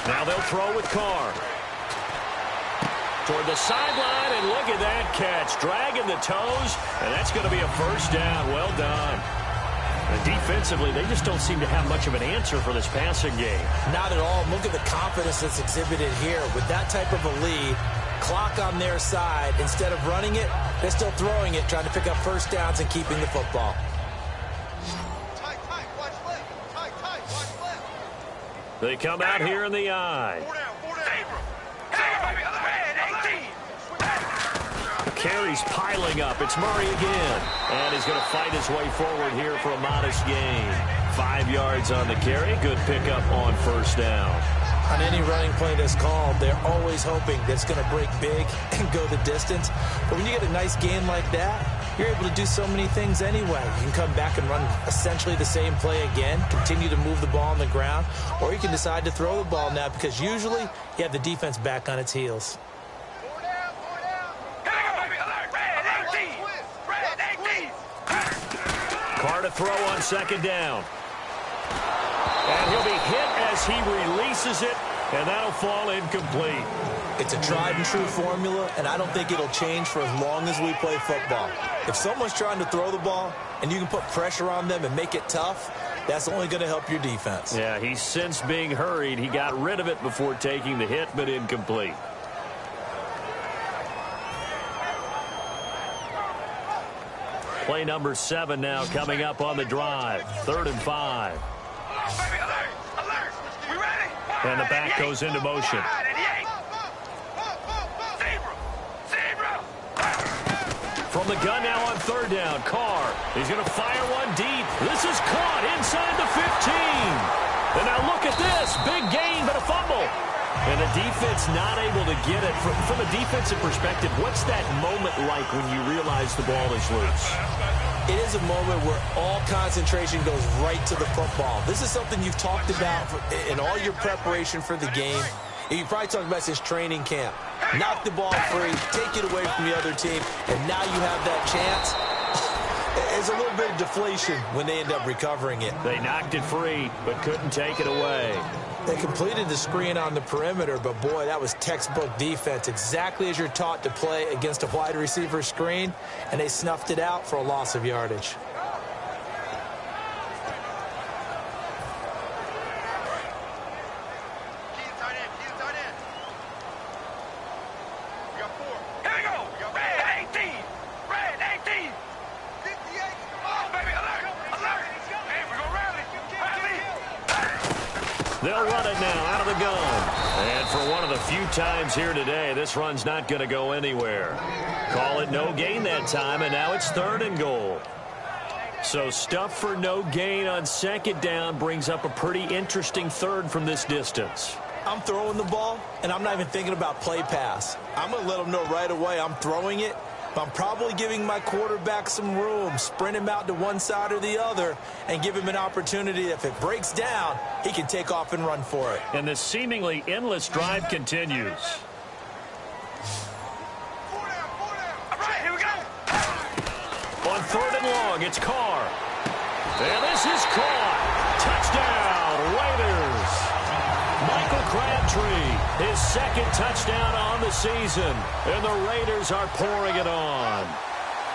Now they'll throw with Carr. Toward the sideline, and look at that catch. Dragging the toes, and that's going to be a first down. Well done. And defensively, they just don't seem to have much of an answer for this passing game. Not at all. Look at the confidence that's exhibited here. With that type of a lead, clock on their side, instead of running it, they're still throwing it, trying to pick up first downs and keeping the football. They come out here in the eye. Carries piling up. It's Murray again. And he's going to fight his way forward here for a modest gain. 5 yards on the carry. Good pickup on first down. On any running play that's called, they're always hoping that it's going to break big and go the distance. But when you get a nice gain like that, you're able to do so many things anyway. You can come back and run essentially the same play again, continue to move the ball on the ground, or you can decide to throw the ball now because usually you have the defense back on its heels. Carr to throw on second down. And he'll be hit as he releases it, and that'll fall incomplete. It's a tried and true formula, and I don't think it'll change for as long as we play football. If someone's trying to throw the ball and you can put pressure on them and make it tough, that's only going to help your defense. Yeah, he's since being hurried. He got rid of it before taking the hit, but incomplete. Play number 7 now coming up on the drive. 3rd and 5. And the back goes into motion. From the gun now on third down, Carr. He's going to fire one deep. This is caught inside the 15. And now look at this. Big gain, but a fumble. And the defense not able to get it. From a defensive perspective, what's that moment like when you realize the ball is loose? It is a moment where all concentration goes right to the football. This is something you've talked about in all your preparation for the game. You probably talked about since training camp. Knock the ball free, take it away from the other team, and now you have that chance. There's a little bit of deflation when they end up recovering it. They knocked it free, but couldn't take it away. They completed the screen on the perimeter, but boy, that was textbook defense. Exactly as you're taught to play against a wide receiver screen, and they snuffed it out for a loss of yardage. They'll run it now out of the gun. And for one of the few times here today, this run's not going to go anywhere. Call it no gain that time, and now it's 3rd and goal. So stuff for no gain on second down brings up a pretty interesting third from this distance. I'm throwing the ball, and I'm not even thinking about play pass. I'm going to let them know right away I'm throwing it. But I'm probably giving my quarterback some room, sprint him out to one side or the other, and give him an opportunity. If it breaks down, he can take off and run for it. And this seemingly endless drive continues. On 3rd and long, it's Carr. And this is caught. Touchdown, Raiders. Michael Crabtree, his 2nd touchdown on the season. And the Raiders are pouring it on.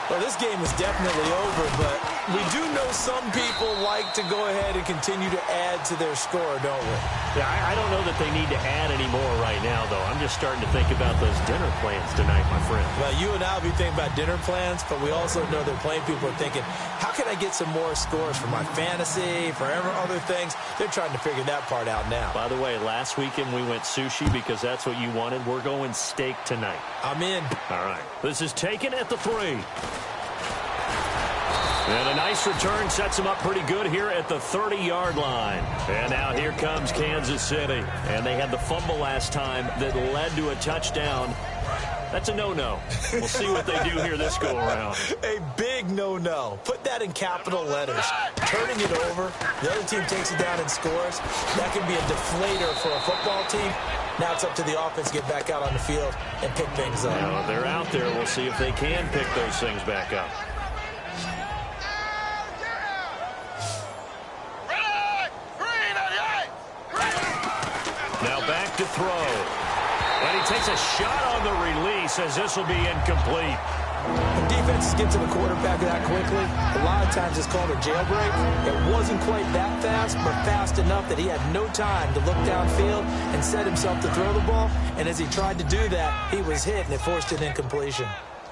Well, this game is definitely over, but we do know some people like to go ahead and continue to add to their score, don't we? Yeah, I don't know that they need to add any more right now, though. I'm just starting to think about those dinner plans tonight, my friend. Well, you and I will be thinking about dinner plans, but we also know that playing people are thinking, how can I get some more scores for my fantasy, for other things? They're trying to figure that part out now. By the way, last weekend we went sushi because that's what you wanted. We're going steak tonight. I'm in. All right. This is taken at the 3. And a nice return sets him up pretty good here at the 30-yard line. And now here comes Kansas City. And they had the fumble last time that led to a touchdown. That's a no-no. We'll see what they do here this go-around. A big no-no. Put that in capital letters. Turning it over, the other team takes it down and scores. That can be a deflator for a football team. Now it's up to the offense to get back out on the field and pick things up. Now, they're out there. We'll see if they can pick those things back up. Now back to throw. And he takes a shot on the release as this will be incomplete. When defenses get to the quarterback that quickly, a lot of times it's called a jailbreak. It wasn't quite that fast, but fast enough that he had no time to look downfield and set himself to throw the ball. And as he tried to do that, he was hit, and it forced an incompletion.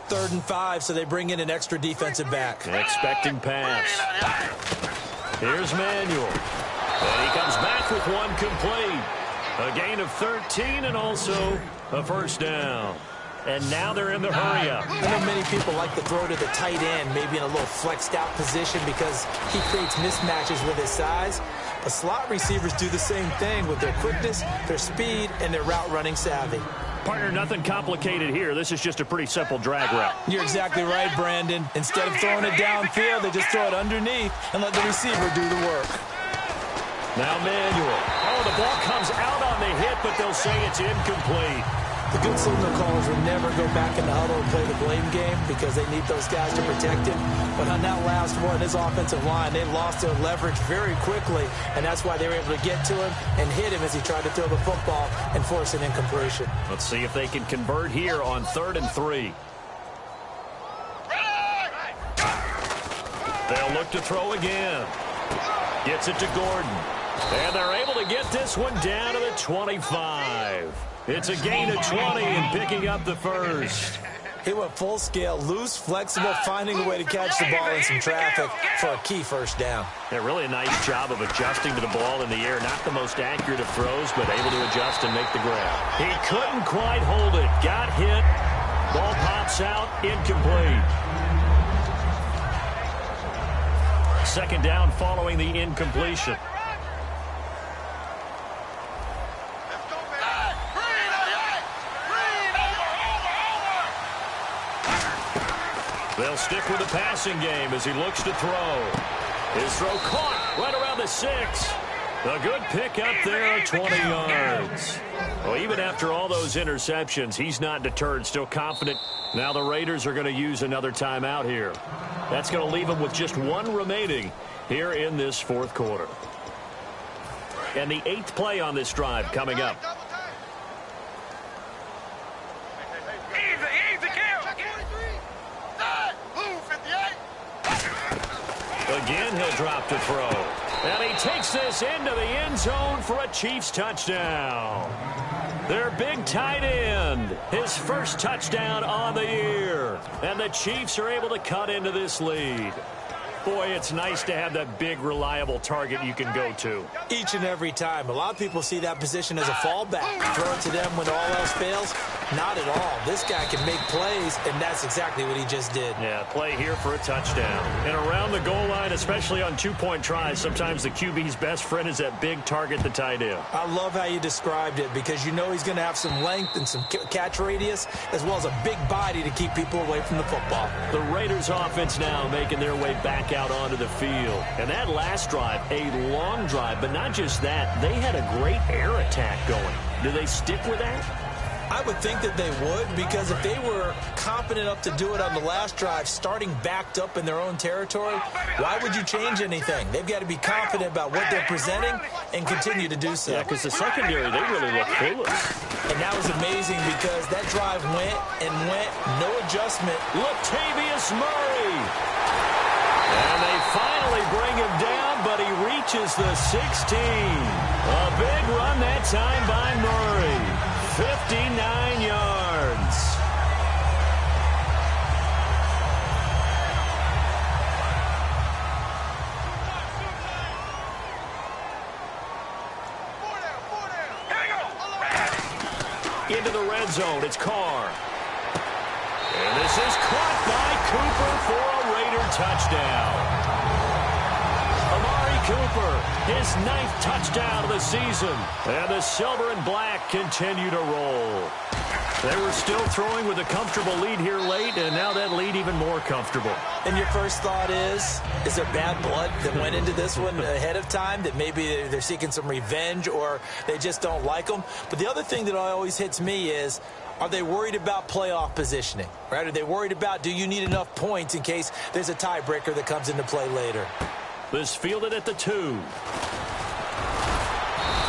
3rd and 5, so they bring in an extra defensive back. Expecting pass. Here's Manuel. And he comes back with one complete. A gain of 13 and also a first down. And now they're in the hurry-up. I know many people like to throw to the tight end, maybe in a little flexed-out position because he creates mismatches with his size. But slot receivers do the same thing with their quickness, their speed, and their route-running savvy. Partner, nothing complicated here. This is just a pretty simple drag route. You're exactly right, Brandon. Instead of throwing it downfield, they just throw it underneath and let the receiver do the work. Now Manuel. Oh, the ball comes out on the hit, but they'll say it's incomplete. The good signal callers will never go back in the huddle and play the blame game because they need those guys to protect him. But on that last one, his offensive line, they lost their leverage very quickly, and that's why they were able to get to him and hit him as he tried to throw the football and force an incompletion. Let's see if they can convert here on 3rd and 3. They'll look to throw again. Gets it to Gordon. And they're able to get this one down to the 25. It's a gain of 20 and picking up the first. He went full scale, loose, flexible, finding a way to catch the ball in some traffic for a key first down. Yeah, really a nice job of adjusting to the ball in the air. Not the most accurate of throws, but able to adjust and make the grab. He couldn't quite hold it. Got hit. Ball pops out, incomplete. Second down following the incompletion. They'll stick with the passing game as he looks to throw. His throw caught right around the 6. A good pick up there, 20 yards. Well, even after all those interceptions, he's not deterred, still confident. Now the Raiders are going to use another timeout here. That's going to leave them with just one remaining here in this fourth quarter. And the 8th play on this drive coming up. Again, he'll drop to throw. And he takes this into the end zone for a Chiefs touchdown. Their big tight end, his first touchdown on the year. And the Chiefs are able to cut into this lead. Boy, it's nice to have that big, reliable target you can go to. Each and every time. A lot of people see that position as a fallback. Throw it to them when all else fails. Not at all. This guy can make plays, and that's exactly what he just did. Yeah, play here for a touchdown. And around the goal line, especially on two-point tries, sometimes the QB's best friend is that big target, the tight end. I love how you described it because you know he's going to have some length and some catch radius as well as a big body to keep people away from the football. The Raiders offense now making their way back out onto the field. And that last drive, a long drive, but not just that, they had a great air attack going. Do they stick with that? I would think that they would, because if they were confident enough to do it on the last drive, starting backed up in their own territory, why would you change anything? They've got to be confident about what they're presenting and continue to do so. Yeah, because the secondary, they really look clueless. And that was amazing because that drive went and went, no adjustment. Latavius Murray. And they finally bring him down, but he reaches the 16. A big run that time by Murray. 59 yards. Into the red zone, it's Carr. And this is caught by Cooper for a Raider touchdown. Cooper, his 9th touchdown of the season. And the silver and black continue to roll. They were still throwing with a comfortable lead here late, and now that lead even more comfortable. And your first thought is there bad blood that went into this one ahead of time, that maybe they're seeking some revenge or they just don't like them? But the other thing that always hits me is, are they worried about playoff positioning? Right? Are they worried about, do you need enough points in case there's a tiebreaker that comes into play later? This fielded at the 2.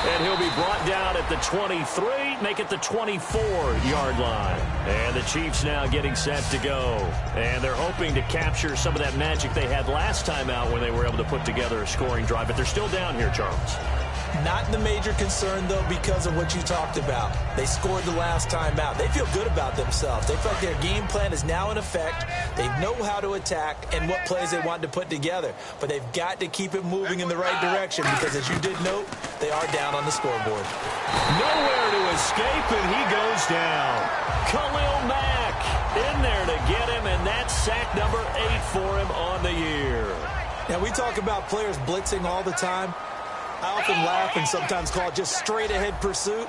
And he'll be brought down at the 23, make it the 24-yard line. And the Chiefs now getting set to go. And they're hoping to capture some of that magic they had last time out when they were able to put together a scoring drive. But they're still down here, Charles. Not the major concern, though, because of what you talked about. They scored the last time out. They feel good about themselves. They feel like their game plan is now in effect. They know how to attack and what plays they want to put together. But they've got to keep it moving in the right direction because, as you did note, they are down on the scoreboard. Nowhere to escape, and he goes down. Khalil Mack in there to get him, and that's sack number 8 for him on the year. Now, we talk about players blitzing all the time. I often laugh and sometimes call it just straight-ahead pursuit.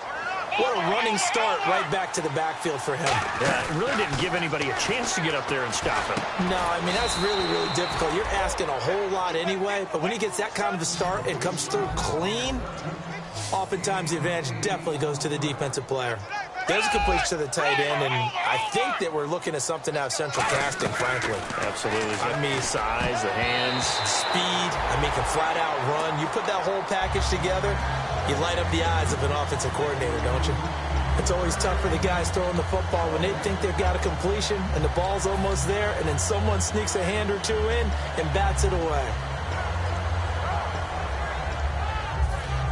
What a running start right back to the backfield for him. Yeah, it really didn't give anybody a chance to get up there and stop him. No, I mean, that's really, really difficult. You're asking a whole lot anyway, but when he gets that kind of a start and comes through clean, oftentimes the advantage definitely goes to the defensive player. There's a completion to the tight end, and I think that we're looking at something out of central casting, frankly. Absolutely. I mean, size, the hands. Speed, I mean, can flat out run. You put that whole package together, you light up the eyes of an offensive coordinator, don't you? It's always tough for the guys throwing the football when they think they've got a completion and the ball's almost there, and then someone sneaks a hand or two in and bats it away.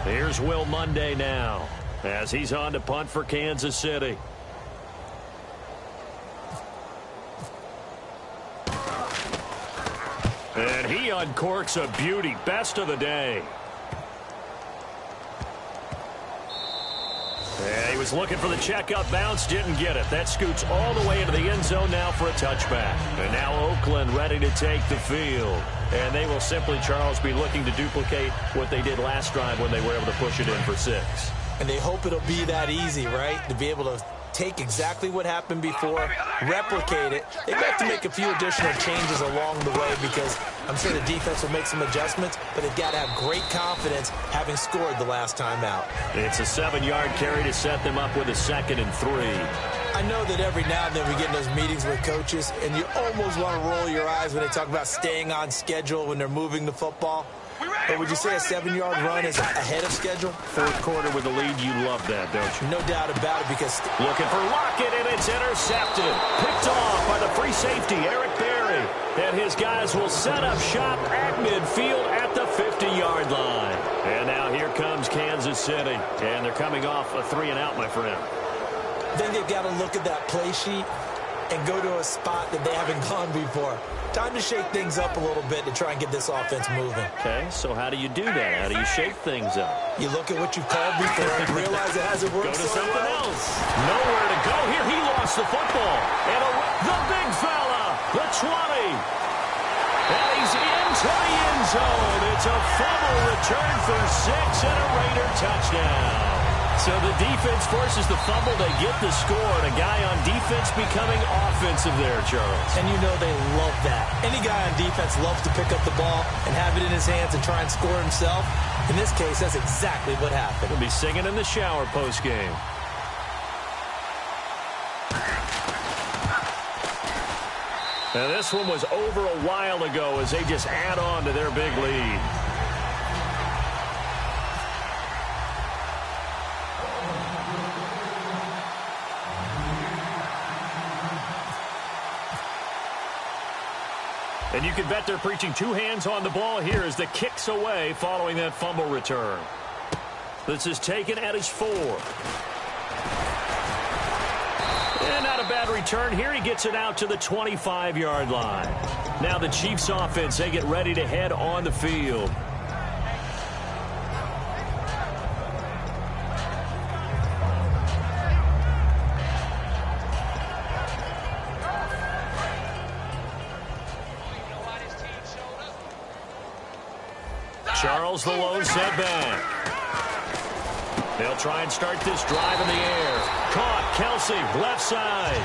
Here's Will Monday now, as he's on to punt for Kansas City. And he uncorks a beauty. Best of the day. And he was looking for the checkup bounce, didn't get it. That scoots all the way into the end zone now for a touchback. And now Oakland ready to take the field. And they will simply, Charles, be looking to duplicate what they did last drive when they were able to push it in for 6. And they hope it'll be that easy, right? To be able to take exactly what happened before, replicate it. They have to make a few additional changes along the way because I'm sure the defense will make some adjustments, but they've got to have great confidence having scored the last time out. It's a 7-yard carry to set them up with a 2nd and 3. I know that every now and then we get in those meetings with coaches, and you almost want to roll your eyes when they talk about staying on schedule when they're moving the football. But would you say a 7-yard run is ahead of schedule? Fourth quarter with the lead, you love that, don't you? No doubt about it, because looking for Lockett, and it's intercepted. Picked off by the free safety, Eric Berry. And his guys will set up shop at midfield at the 50-yard line. And now here comes Kansas City. And they're coming off a 3-and-out, my friend. Then they've got to look at that play sheet and go to a spot that they haven't gone before. Time to shake things up a little bit to try and get this offense moving. Okay, so how do you do that? How do you shake things up? You look at what you've called before and realize it hasn't worked. Go to something else. Nowhere to go here. He lost the football. And the big fella, the 20. And he's into the end zone. It's a fumble return for 6 and a Raider touchdown. So the defense forces the fumble. They get the score. And a guy on defense becoming offensive there, Charles. And you know they love that. Any guy on defense loves to pick up the ball and have it in his hands and try and score himself. In this case, that's exactly what happened. He'll be singing in the shower post-game. Now this one was over a while ago as they just add on to their big lead. And you can bet they're preaching 2 hands on the ball here as the kick's away following that fumble return. This is taken at his 4. And not a bad return here. He gets it out to the 25-yard line. Now the Chiefs offense, they get ready to head on the field. Charles, the lone setback. They'll try and start this drive in the air. Caught, Kelsey, left side.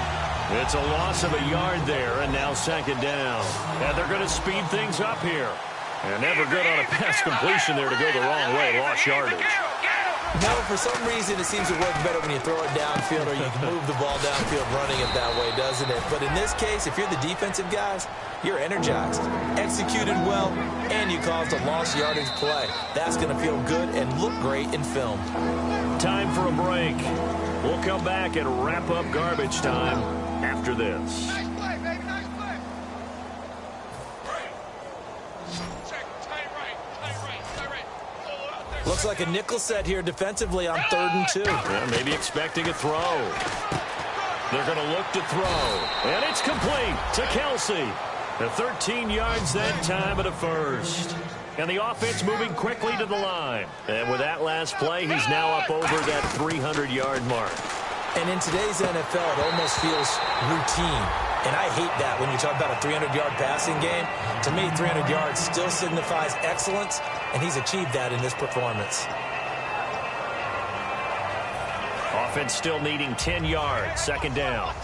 It's a loss of a yard there, and now 2nd down. And they're going to speed things up here. And never good on a pass completion there to go the wrong way. Lost yardage. No, for some reason, it seems to work better when you throw it downfield or you can move the ball downfield running it that way, doesn't it? But in this case, if you're the defensive guys, you're energized, executed well, and you caused a lost yardage play. That's going to feel good and look great in film. Time for a break. We'll come back and wrap up garbage time after this. Looks like a nickel set here defensively on 3rd and 2. Yeah, maybe expecting a throw. They're going to look to throw. And it's complete to Kelsey. The 13 yards that time at a 1st. And the offense moving quickly to the line. And with that last play, he's now up over that 300-yard mark. And in today's NFL, it almost feels routine. And I hate that when you talk about a 300-yard passing game. To me, 300 yards still signifies excellence, and he's achieved that in this performance. Offense still needing 10 yards. 2nd down.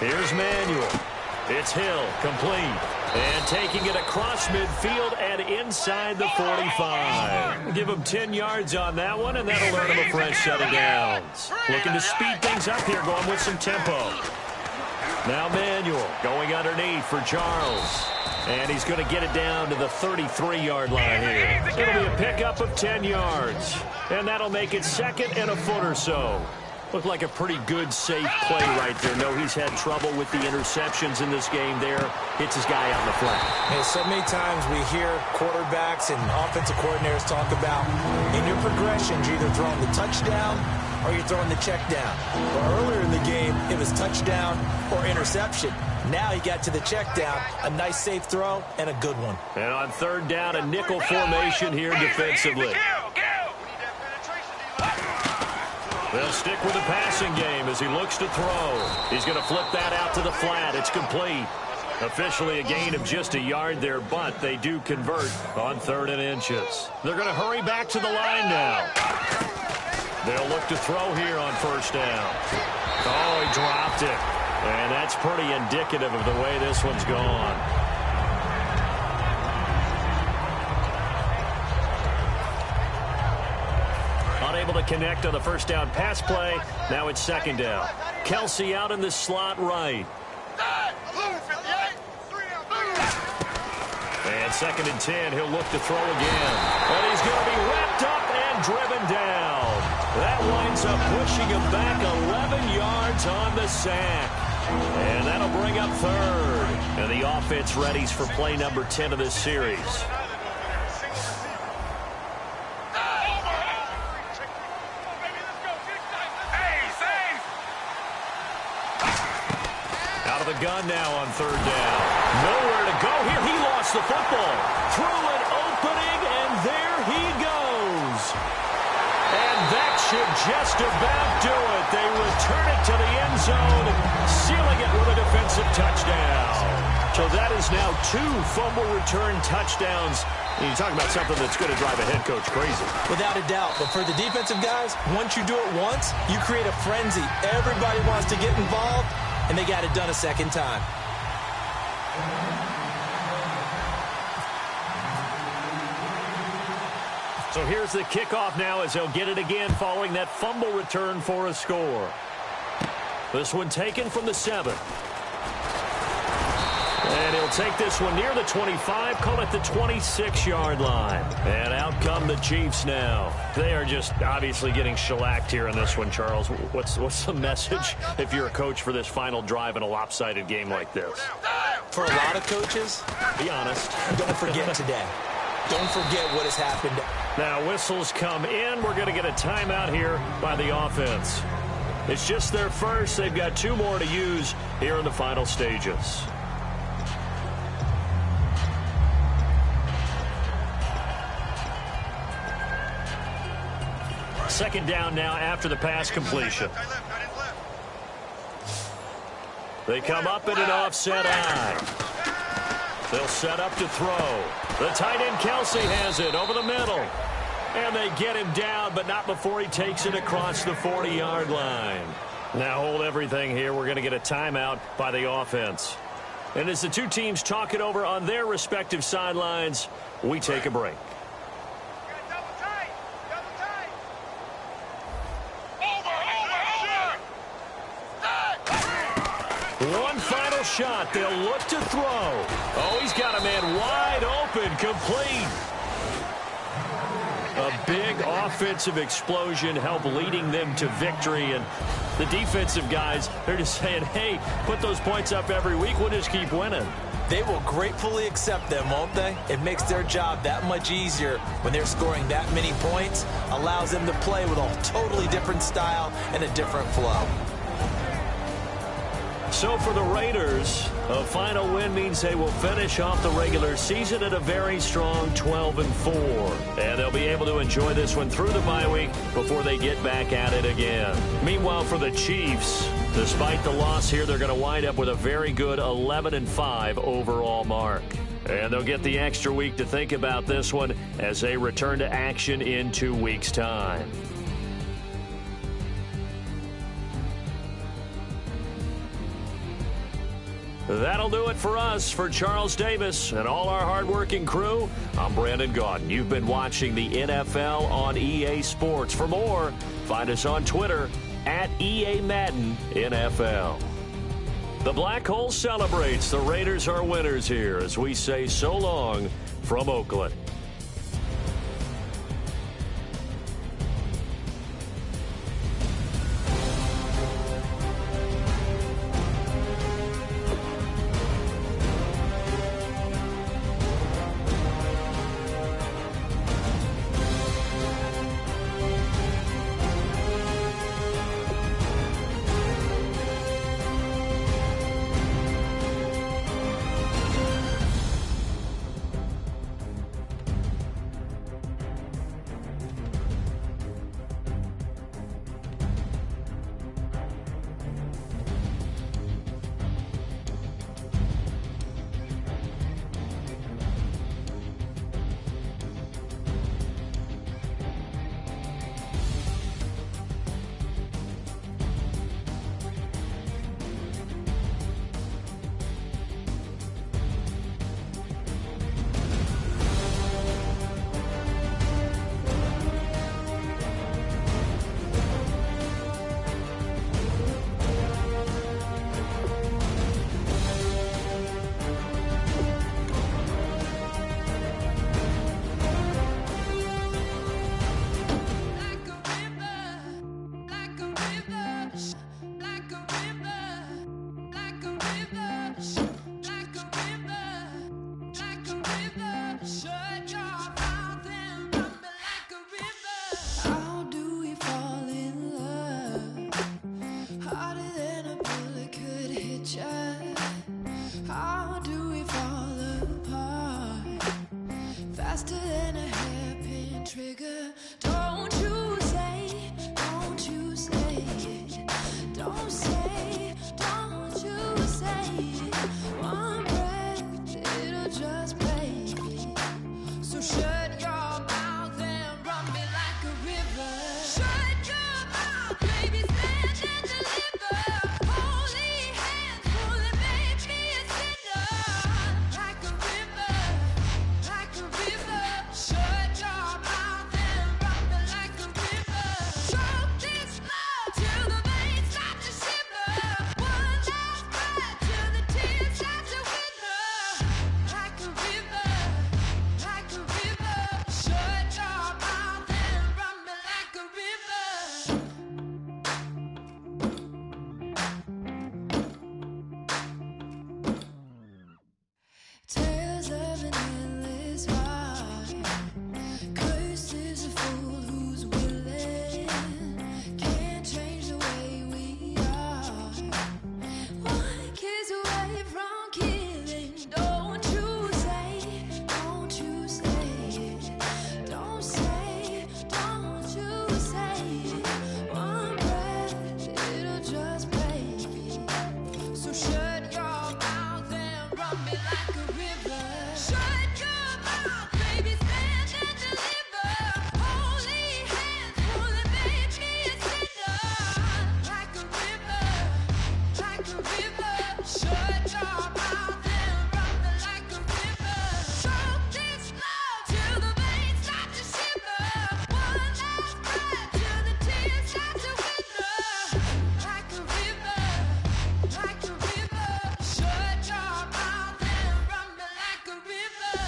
Here's Manuel. It's Hill, complete. And taking it across midfield and inside the 45. Give him 10 yards on that one, and that'll earn him a fresh set of downs. Looking to speed things up here, going with some tempo. Now Manuel going underneath for Charles. And he's going to get it down to the 33-yard line here. It'll be a pickup of 10 yards. And that'll make it 2nd and a foot or so. Looked like a pretty good, safe play right there. No, he's had trouble with the interceptions in this game there. Hits his guy out in the flat. Hey, so many times we hear quarterbacks and offensive coordinators talk about in your progressions, you're either throwing the touchdown or you're throwing the check down. Well, earlier in the game, it was touchdown or interception. Now he got to the check down, a nice safe throw, and a good one. And on third down, a nickel formation here defensively. They'll stick with the passing game as he looks to throw. He's going to flip that out to the flat. It's complete. Officially a gain of just a yard there, but they do convert on 3rd and inches. They're going to hurry back to the line now. They'll look to throw here on 1st down. Oh, he dropped it. And that's pretty indicative of the way this one's gone. Unable to connect on the 1st down pass play. Now it's 2nd down. Kelsey out in the slot right. And 2nd and 10, he'll look to throw again. And he's going to be wrapped up and driven down. That winds up pushing him back 11 yards on the sack. And that'll bring up 3rd. And the offense readies for play number 10 of this series. Out of the gun now on 3rd down. Nowhere to go here. He lost the football. Through an opening, and there he goes. And that should just about do it. They return it to the end zone, sealing it with a defensive touchdown. So that is now 2 fumble return touchdowns. And you talk about something that's going to drive a head coach crazy. Without a doubt. But for the defensive guys, once you do it once, you create a frenzy. Everybody wants to get involved, and they got it done a second time. So here's the kickoff now as they'll get it again following that fumble return for a score. This one taken from the 7. And he'll take this one near the 25, call it the 26-yard line. And out come the Chiefs now. They are just obviously getting shellacked here in this one, Charles. What's the message if you're a coach for this final drive in a lopsided game like this? For a lot of coaches, Be honest. don't forget today. Don't forget what has happened. Now whistles come in. We're going to get a timeout here by the offense. It's just their first. They've got 2 more to use here in the final stages. Second down now after the pass completion. They come up in an offset eye. They'll set up to throw. The tight end Kelsey has it over the middle. And they get him down, but not before he takes it across the 40-yard line. Now hold everything here. We're going to get a timeout by the offense. And as the 2 teams talk it over on their respective sidelines, we take a break. One final shot. They'll look to throw. Oh, he's got a man wide open, complete. A big offensive explosion helped leading them to victory. And the defensive guys, they're just saying, hey, put those points up every week. We'll just keep winning. They will gratefully accept them, won't they? It makes their job that much easier when they're scoring that many points. Allows them to play with a totally different style and a different flow. So for the Raiders, a final win means they will finish off the regular season at a very strong 12-4. And they'll be able to enjoy this one through the bye week before they get back at it again. Meanwhile, for the Chiefs, despite the loss here, they're going to wind up with a very good 11-5 overall mark. And they'll get the extra week to think about this one as they return to action in 2 weeks' time. That'll do it for us. For Charles Davis and all our hardworking crew, I'm Brandon Gaudin. You've been watching the NFL on EA Sports. For more, find us on Twitter at EA Madden NFL. The Black Hole celebrates. The Raiders are winners here as we say so long from Oakland. Don't say, don't you say one breath, it'll just break it. So shut your mouth and run me like a river. Shut your mouth, baby, stand and deliver. Holy hands, holy, make me a sinner. Like a river, like a river. Shut your mouth and run me like a river. Choke this love till the veins start to shiver. One last breath till the tears start to wither. Like a river, like a river. Shut your mouth and run me like a river. Tales of an endless heart. Cursed is a fool who's willing. Can't change the way we are. One kiss away from killing. Don't you say, don't you say it. Don't say, don't you say it. One breath, it'll just break it. So shut your mouth and run me like a river. Shut your mouth, baby, stand and deliver. Holy hands, holy, make me a sinner. Like a river, like a river. Shut your mouth and run me like a river. Choke this love till the veins start to shiver. One last breath till the tears start to wither. Like a river, like a river. Shut your mouth and run me like a river.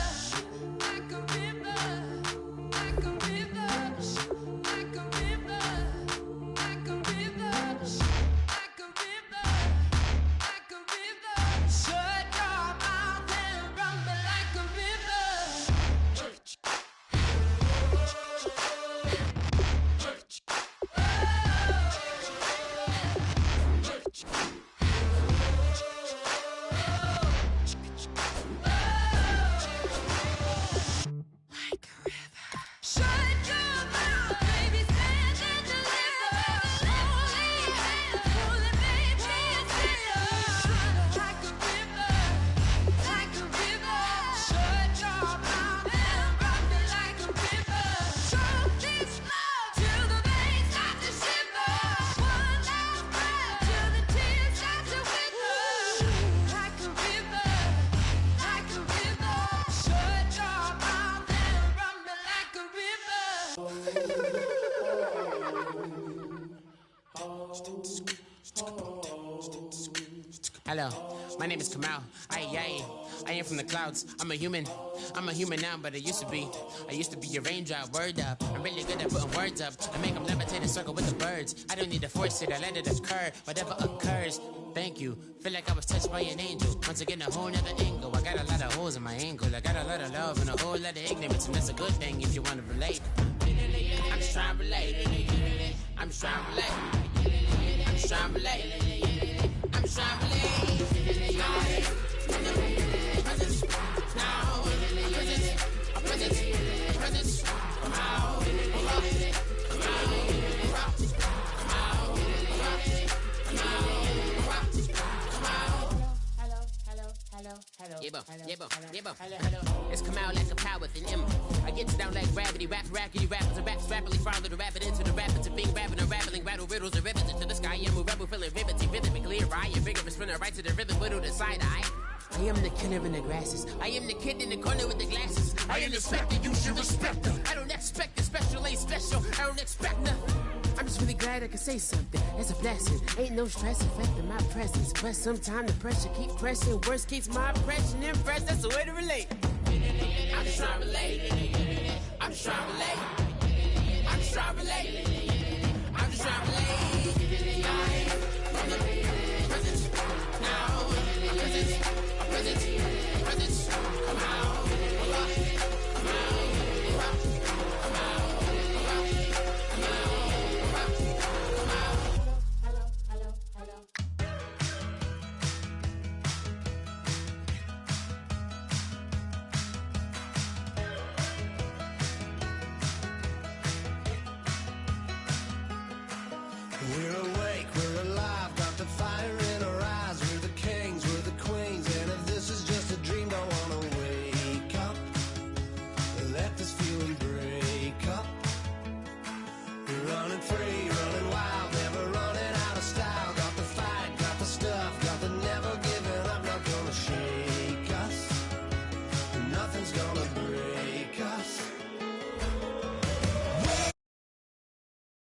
Like a river, like a river. Like a river, like a river. Like a river, like a river. Shut your mouth and run me like a river. Like a river. Shut your mouth, baby, stand and deliver. Holy hands, holy, make me a sinner. Like a river, like a river. Shut your mouth and run me like a river. Choke this love till the veins start to shiver. One last breath till the tears start to wither. Like a river, like a river. Shut your mouth and run me like a river. Hello, my name is Kamal. I am from the clouds. I'm a human now, but I used to be a raindrop. Word up, I'm really good at putting words up. I make them levitate and circle with the birds. I don't need to force it, I let it occur. Whatever occurs, thank you. Feel like I was touched by an angel. Once again, a whole nother angle. I got a lot of holes in my angle. I got a lot of love and a whole lot of ignorance, and that's a good thing if you want to relate. I'm just trying to relate. I'm just trying to relate. I'm just trying to relate. I'm just trying to relate. Presence, now, presence, come out, come It's come out like a power within him. I get down like gravity, rackety rappers and raps rapidly follow the rapid into the rapids of being rapping and rattling, rattle riddles and rivets into the sky. I'm a rebel feeling vividly clear. I am vigorous, spinning right to the rhythm, widow the side eye. I am the killer in the grasses. I am the kid in the corner with the glasses. I am the specter, you should respect them. I don't expect the special, ain't special. I don't expect nothing. I'm just really glad I can say something. It's a blessing. Ain't no stress affecting my presence. But sometimes the pressure keep pressing. Worst keeps my impression impressed. That's the way to relate. I'm just trying to relate. I'm just trying to relate. I'm just trying to relate. I'm just trying to relate.